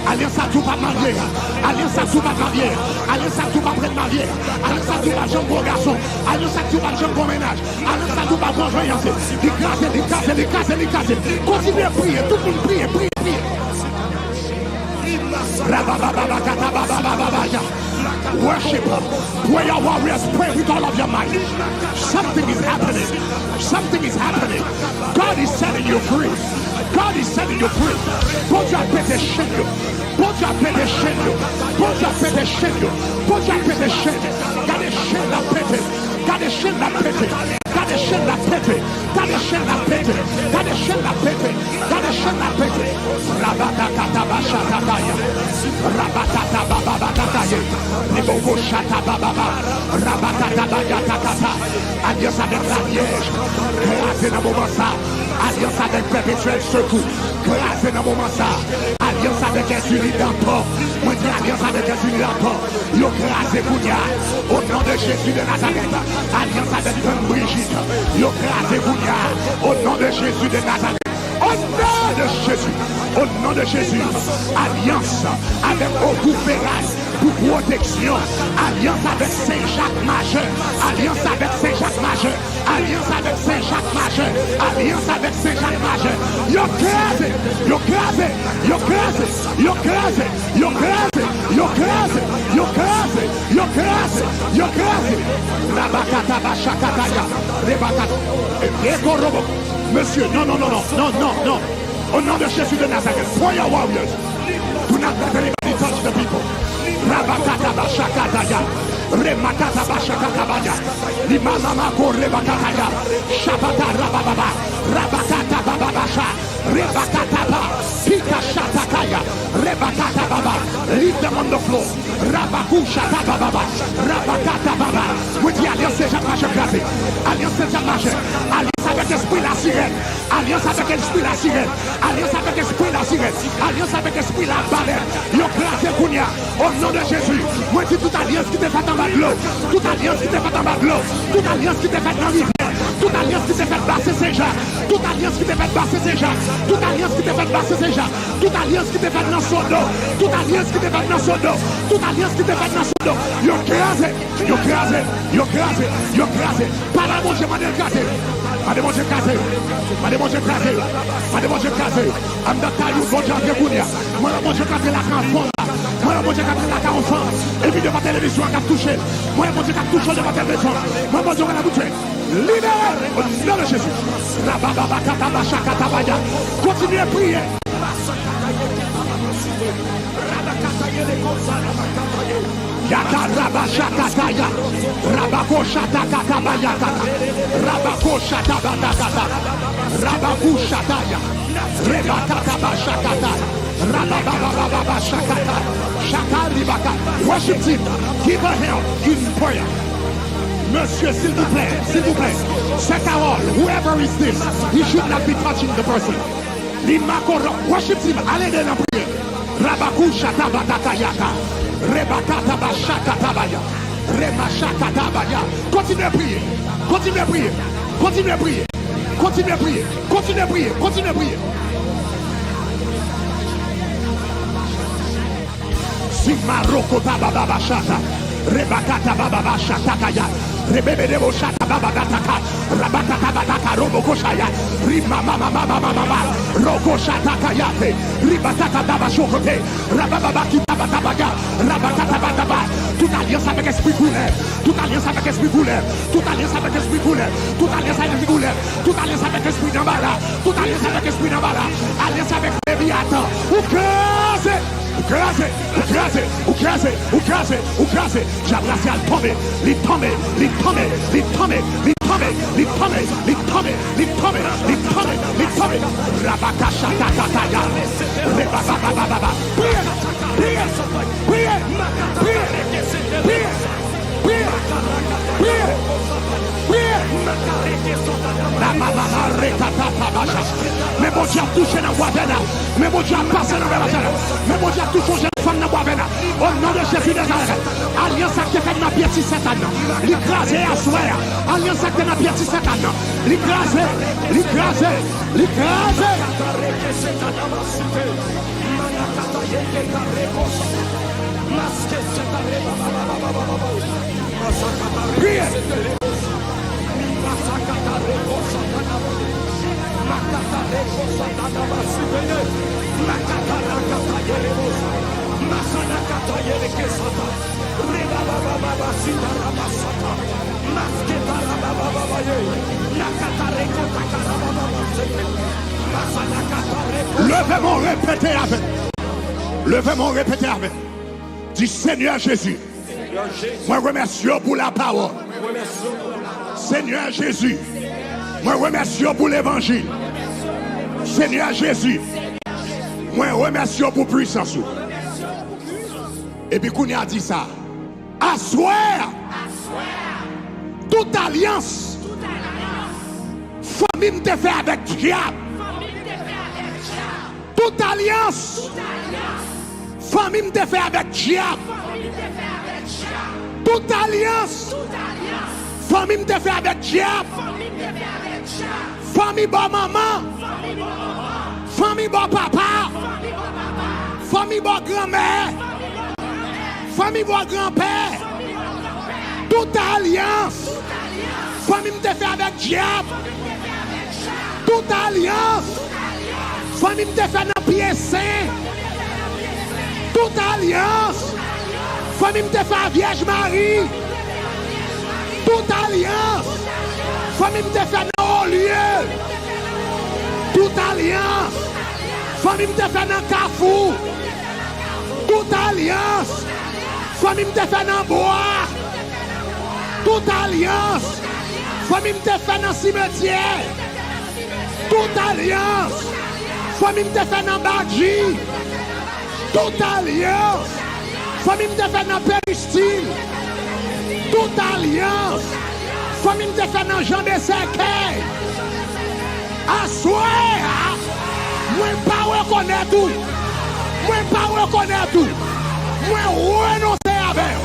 Alliance à tout pas marier. Alliance à tout pas marier. Alliance à tout pas prendre marier. Alliance à tout pas jambe garçon. Alliance à tout pas jambe ménage. Alliance à tout pas conjoint. L'écraser. Continuez à prier. Tout le monde prie. Worship, prayer warriors, pray with all of your might. Something is happening. God is setting you free. Pode apetecendo. Alliance avec la Vierge, crasé dans le moment ça. Alliance avec perpétuel secours, crasé dans le moment ça. Alliance avec les unis d'encore. Moi je dis alliance avec les unis d'encore. Yo crasé Kounia, au nom de Jésus de Nazareth. Alliance avec Dame Brigitte. Yo crasé Kounia, au nom de Jésus de Nazareth. Au nom de Jésus, alliance avec Ogou Ferraz pour protection, alliance avec Saint-Jacques Majeur, alliance avec Saint-Jacques Majeur, alliance avec Saint-Jacques Majeur, alliance avec Saint-Jacques Majeur. Yo crase. Rabakata bashakataya, rebakata. Monsieur, non. Au nom de Jésus de Nazareth, prayer warriors, do not let anybody touch the people. Rabakata bashakataya, remakata bashakatabaya, limamamako rebakataya, shabata rabababa, rabakata bababasha, rebakata ba, pika shatakaya, rebakata baba, leave them on the floor, rabaku shatababa, rabakata baba, with the alliance de Jacques Grasé, alliance de Jacques, alliance avec l'esprit la sirène, alliance avec l'esprit la sirène, alliance avec l'esprit la sirène, alliance avec l'esprit la baleine, yo crasé Kounia, au nom de Jésus, moi je dis toute alliance qui te fait en bas de l'eau, toute alliance qui te fait en bas de l'eau, toute alliance qui te fait dans l'hiver, toute alliance qui te fait passer Saint-Jacques, toute alliance qui te fait passer Saint-Jacques, toute alliance qui te fait passer Saint-Jacques, toute alliance qui te fait dans son dos, toute alliance qui te fait dans son dos, toute alliance qui te fait dans son dos, yo crasé, par la bouche, madame crasé. Mademoiselle Kazé, I'm not telling you, bonjour, Kounia. Moi, je Kazé la canfon. Moi, je Kazé la canfon. Et puis, de ma télévision, qui a touché. Moi, je touché de ma télévision. Moi, je la bouche. Libéré au nom de Jésus. Continuez à prier. Yaka Rabashakataya, Rabakoshatakabayakata, Rabakoshatabadakata, Rabakushataya, Rebakatabashakata, Rababababashakata, Shakaribaka. Worship team, keep her hand in prayer. Monsieur, s'il vous plaît, cette parole, whoever is this, he should not be touching the person. Limakoro, worship team, allez dans la prière. Rabakushatabadakayaka. Rebakatabashakatabaya. Remashakatabaya. Continuez à prier. Continuez à prier. Continuez à prier. Continuez à prier. Continuez à prier. Continuez à prier. Simaroko tabababashata. Rebakata bababashatakaya. Rebebedebo shata babadataka. Rabakata badaka robokoshaya. Rima mama mama mama. Roko shatakayate. Ribataka dabashokote. Rabababaki babatabaya. Rabakata badaba. Toute alliance avec esprit couleur. Toute alliance avec esprit couleur. Toute alliance avec esprit couleur. Toute alliance avec esprit couleur. Toute alliance avec esprit d'embala. Toute alliance avec esprit d'embala. Alliance avec Léviathan. Ou crasé. Crasé, crasé, ou crasé, ou crasé, ou crasé. J'abrace à tomber, les tomber, les tomber, les tomber, les tomber, les tomber, les tomber, les tomber, les tomber, les tomber. Rabakasha takataya. Rebababababa. Priez, priez, priez, priez, priez, priez, priez, priez. Mais bon Dieu a touché dans la voie. Mais bon Dieu a passé dans la voie. Mais bon Dieu a touché dans la femme dans la voie. Au nom de Jésus de Nazareth. Alliance qui fait dans la pièce cette année. L'écraser à soir. Alliance qui fait dans la pièce cette année. L'écraser, l'écraser, l'écraser. Priez. Levez-moi, répétez avec. Levez-moi, répétez avec. Dis Seigneur Jésus. Moi remercie pour la parole. Seigneur Jésus. Moi remercie pour l'évangile. Seigneur Jésus. Moi remercie pour puissance. Et puis qu'on a dit ça. Asseoir. Toute alliance. Famille te fait avec diable. Toute alliance. Famille te fait avec diable. Toute alliance. Famille te fait avec diable. Famille bon maman. Famille bon papa. Famille bon grand-mère. Famille bon grand-père. Toute alliance. Famille te fait avec diable. Toute alliance. Famille te fait dans pied saint. Toute alliance. Famille te fait à Vierge Marie. Toute alliance. Famille te fait dans haut lieu. Toute alliance. Famille te fait dans Carrefour. Toute alliance. Famille te fait dans bois. Toute alliance. Famille te fait dans cimetière. Toute alliance. Famille te fait dans Badji. Toute alliance. Famille te fait dans Péristyle. Toute alliance. Famille te fait dans Jean de Cercueil. Assoir. Moi pas reconnaître tout. Moi pas reconnaître tout. Moi renoncer avec.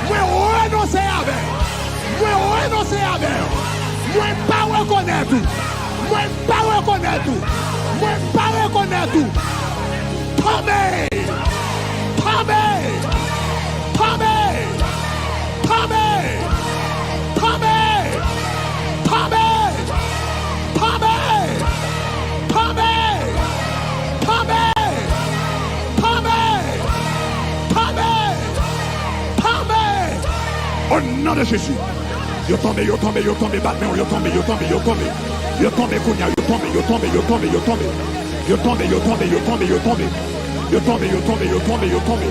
Moi renoncer avec. Moi renoncer avec. Moi pas reconnaître tout. Moi pas reconnaître tout. Moi pas reconnaître tout. Tombez. Tombez. Tombez. Tombez. Tombez. Tombez. Tombez. Tombez. Tombez. Tombez. Tombez. Au nom de Jésus. Yo tombé, yo tombé, yo tombé, Batman, yo tombé, yo tombé, yo tombé. Yo tombé, Kounia, yo tombé, yo tombé, yo tombé, yo tombé. Yo tombé, yo tombé, yo tombé, yo tombé. You're tombé, you're tombé, you're tombé, you're tombé.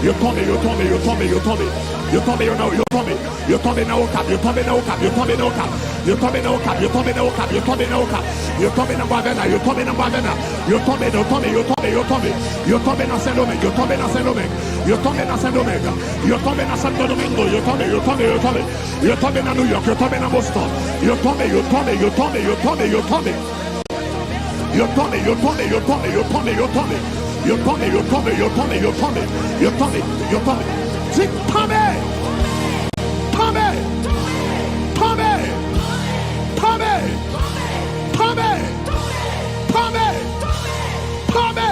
You're tombé, you're tombé, you're tombé, you're tombé. You're tombé, you're tombé. You're tombé dans au cap, you're tombé dans au cap, you're tombé dans au cap. You're tombé dans au cap, you're tombé dans au cap, you're tombé dans au cap. You're tombé dans Boisvena, you're tombé dans Boisvena. You're tombé, you're tombé, you're tombé, you're tombé. You're tombé dans Saint-Domingue, you're tombé dans Saint-Domingue. You're tombé dans Saint-Domingue. You're tombé dans Santo Domingo, you're tombé, you're tombé, you're tombé. You're tombé dans New York, you're tombé dans Boston. You're tombé, you're tombé, you're tombé, you're tombé, you're tombé. You're tombé, you're tombé, you're tombé, you're tombé, you're tombé. You're tombé, you're tombé, you're tombé, you're tombé. You're tombé, you're tombé. Dis tombé. Tombé. Tombé. Tombé. Tombé. Tombé. Tombé.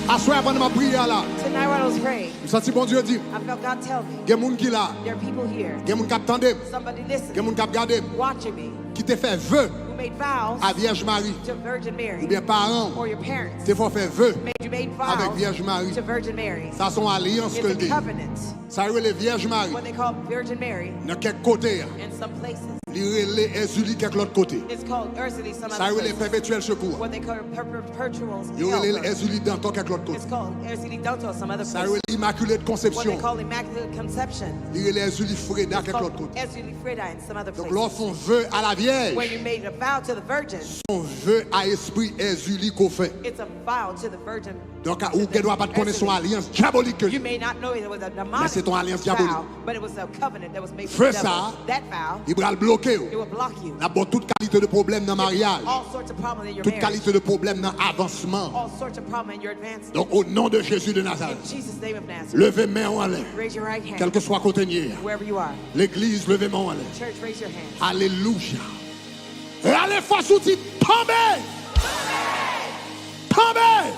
Assois avant de ma prière là. Tonight when I was praying, Je sens bon Dieu dit. I felt God tell me, Il y a des gens qui là. there are people here, Il y a des gens qui attendent. somebody Il y a listening, des gens qui regardent. watching me, Qui te fait vœu who made vows à Vierge Marie. to Virgin Ou Mary, bien parents. or your parents, Te faut faire vœu you made avec vows Vierge Marie. to Virgin Mary. Ça son alliance que le It's dit. a covenant, Ça relève Vierge Marie. what they call Virgin Mary Dans quel côté? in some places. Il relève Ezuli quelque l'autre côté. It's called Ursula some Ça other relève places. perpétuel secours. What they call perpetuals. Il relève Ezuli dans quelque l'autre côté. It's called Ursula Doto some other Ça places. relève Immaculée de What Conception. they call Immaculate Conception. Il relève Ezuli Freda It's quelque l'autre called côté. Ursula Freda in some other Donc places. lorsqu'on veut à la When Vierge, you made a vow to the Virgin, on veut à esprit Ezuli qu'on fait. it's a vow to the Virgin. Donc ou ne doit pas connaître son alliance diabolique. You may not know it was a Mais c'est ton alliance demonic diabolique. vow, but it was a covenant that was made Fais with the ça. devil. That vow, Il va le bloquer. it will block you. N'a pas toute qualité de problème dans le mariage. All sorts of problems in your Toute marriage. qualité de problème dans l'avancement. All sorts of problems in your advancement. Donc au nom de Jésus de In Nazareth, Jesus' name of Nazareth, levez main en l'air. raise your right hand. Quel que soit côté nier. Wherever you are. L'église, levez main en l'air. Church, raise your hand. Alléluia. Et allez face au titre, tombez. Tombez.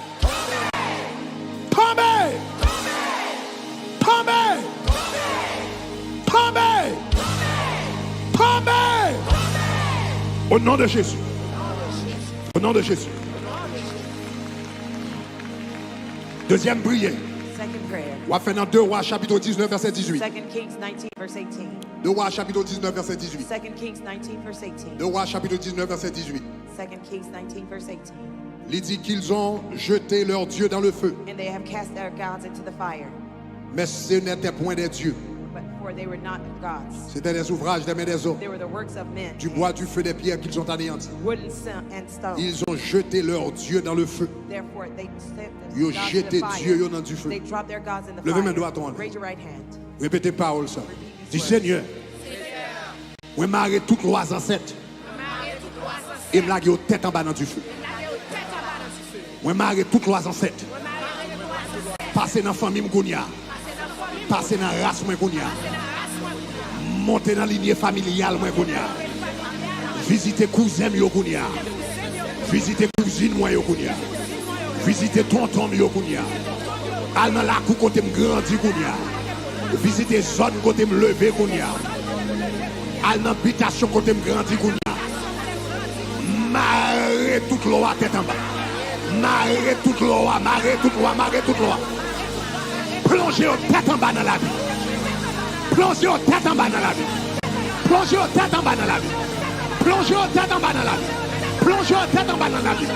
Tombez. Tombez. Tombez. Tombez. Au nom de Jésus. Au nom de Jésus. Deuxième prière. Second prayer. On va faire dans 2 Rois chapitre 19 verset 18. 2 Kings 19 verse 18. 2 Rois chapitre 19 verset 18. 2 Kings 19 verse 18. 2 Rois chapitre 19 verset 18. 2 Kings 19 verse 18. Il dit qu'ils ont jeté leur Dieu dans le feu. And they have cast their gods into the fire. Mais ce n'était point des dieux. But for they were not gods. C'était des ouvrages des mains des hommes. They were the works of men. Du bois, du feu, des pierres qu'ils ont anéantis. Wood and stone. Ils ont jeté leur Dieu dans le feu. Therefore they sent Ils ont their gods jeté in the Dieu fire. dans du feu. They dropped their gods in the Levez main fire. droite en l'air. Raise your right hand. Répétez parole ça. Dis Seigneur. Moi marre toute loi ancêtre. Et me lague aux têtes en bas dans du feu. Moi marre toute loi ancêtre. Passer dans la famille m'gounia. Passer dans la race m'gounia. Monter dans la lignée familiale m'gounia. Visiter cousin m'gounia. Visiter cousine m'gounia. Visiter tonton m'gounia. Al dans la cour côté m'grandi m'gounia. Visiter zone côté m'lever m'gounia. Al dans habitation côté m'grandi m'gounia. Marre toute loi tête en bas. Marre toute loi, marre toute loi, marre toute loi. Plongez aux têtes en bas dans la vie. Plongez aux têtes en bas dans la vie. Plongez aux têtes en bas dans la vie. Plongez aux têtes en bas dans la vie. Plongez aux têtes en bas dans la vie.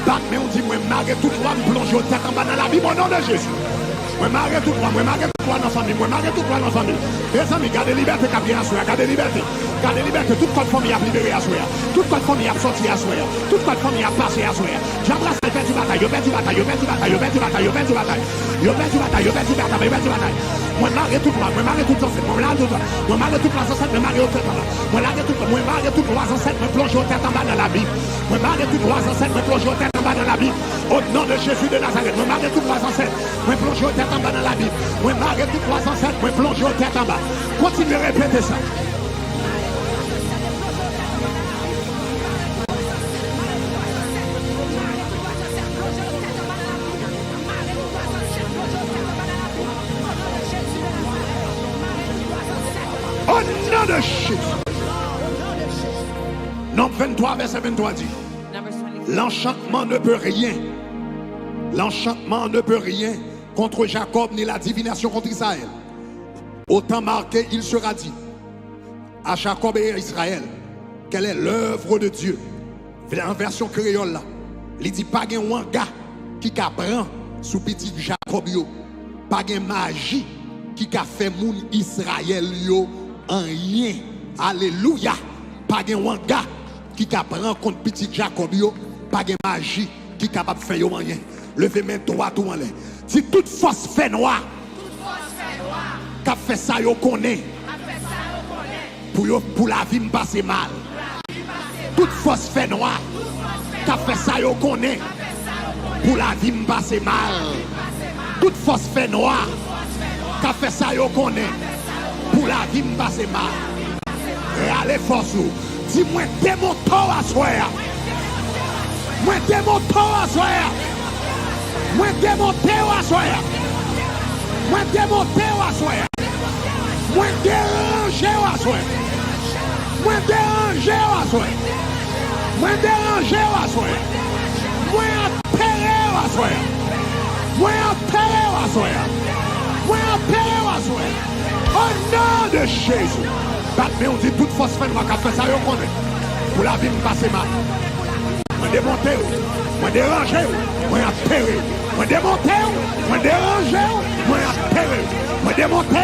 Bac, mais on dit, moi, marre toute loi, plongez aux têtes en bas dans la vie, mon nom de Jésus. Moi, marre toute loi, moi, marre toute loi dans la famille, moi, marre toute loi dans la famille. Les amis, gardez liberté, qui vient à soi, gardez liberté. Gardez liberté, toute votre famille a libéré à soi. Toute votre famille a sorti à soi. Toute votre famille a passé à soi. J'embrasse le père du bataille, le père du bataille, le père du bataille, le père du bataille, le père du bataille. Le père du bataille, le père du bataille, le père du bataille. Moi, marre toute loi, moi, marre toute ancêtre, moi, marre toute loi. Moi, marre toute loi ancêtre, moi, marre toute loi. Moi, marre toute loi ancêtre, moi, plonge aux têtes en bas dans la vie. Moi, marre toute loi ancêtre, moi, plonge aux têtes en bas dans la vie. Au nom de Jésus de Nazareth, moi, marre toute loi ancêtre, moi, plonge aux têtes en bas dans la vie. Moi, marre toute loi ancêtre, moi, plonge aux têtes en bas. Continuez à répéter ça. Au nom de Jésus. Nombre 23, verset 23 dit. L'enchantement ne peut rien. L'enchantement ne peut rien contre Jacob ni la divination contre Israël. Au temps marqué, il sera dit à Jacob et à Israël, quelle est l'œuvre de Dieu. En version créole là, il dit pas gen un gars qui prend sous petit Jacob yo, pas gen magie qui a fait moun Israël yo en rien. Alléluia. Pas gen un gars qui prend contre petit Jacob yo, pas gen magie qui capable faire yo en rien. Levez main droite ou en l'air. Si toute force fait noir, qu'a fait ça yo connaît. Pour la vie me passer mal. Toute force fait noir, qu'a fait ça yo connaît. Pour la vie me passer mal. Toute force fait noir, qu'a fait ça yo connaît. Pour la vie me passer mal. Et allez force ou. Dis-moi démonto à soir. Moi démonto à soir. Moi démonté à soir. Moi démonté à soir. Moi dérangé à soir. Moi dérangé à soir. Moi dérangé à soir. Moi appelé à soir. Moi appelé à soir. Moi appelé à soir. Au nom de Jésus. Mais on dit toute force fait noire qu'a fait ça, yo connaît. Pour la vie me passer mal. Moi démonté, moi dérangé, moi appelé. Moi démonté, moi dérangé, moi appelé. Moi démonté,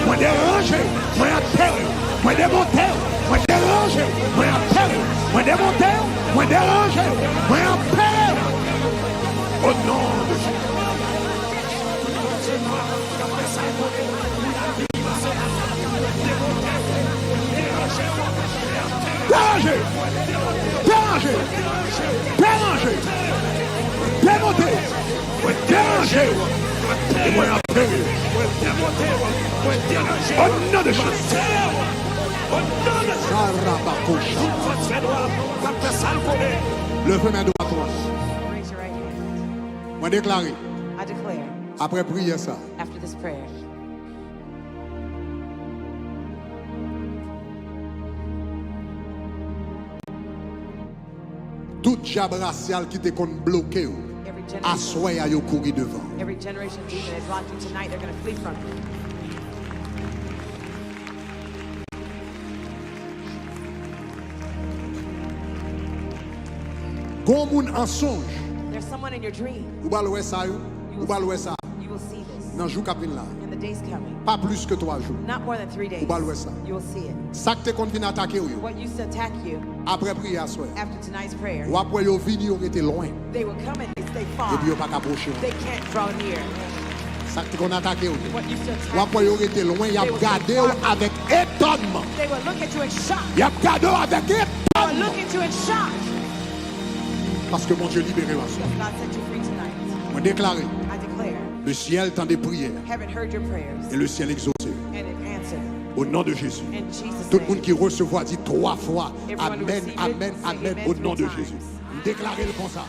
moi dérangé, moi appelé. Moi démonté, moi dérangé, moi appelé. Moi démonté, moi dérangé, moi appelé. Au nom de Jésus. Dérangé, dérangé, dérangé, démonté, dérangé, et moi appelé. Au nom de Jésus. Levez main droite. Moi déclare. Après prier ça. After this prayer. Tout jab racial qui te kon bloqué, assoy à yo courir devant. Every generation of demon that brought you tonight, they're going to flee from you. Gon moun en songe. There's someone in your dream. Ou ba loué ça yo? Ou ba loué ça? You will see this. Nan jou k'ap vin là. In the days coming. Pas plus que 3 jours. Not more than 3 days. Ou ba loué ça? You will see it. Ça que te kon vin attaquer yo. What used to attack you Après prier à soir. after tonight's prayer, Ou après yo vini yo était loin. they will come and they stay far. Et puis yo pas approcher. They can't draw near. Ça que te kon attaquer yo. What used to Ou attack après yo était loin, y a gardé avec étonnement. they will look at you in shock. Y a gardé avec They will étonnement. look at you in shock. Parce que mon Dieu libéré la soir. Because God set you free tonight. On déclare. I declare, Le ciel tend des prières heaven heard your prayers et le ciel exaucé. and it answered. Au nom de Jésus. In Jesus' Tout le monde name. qui recevra dit 3 fois Everyone who Amen, receive it, Amen, say Amen amen au nom 3 de times. Jésus. Déclarez-le comme ça.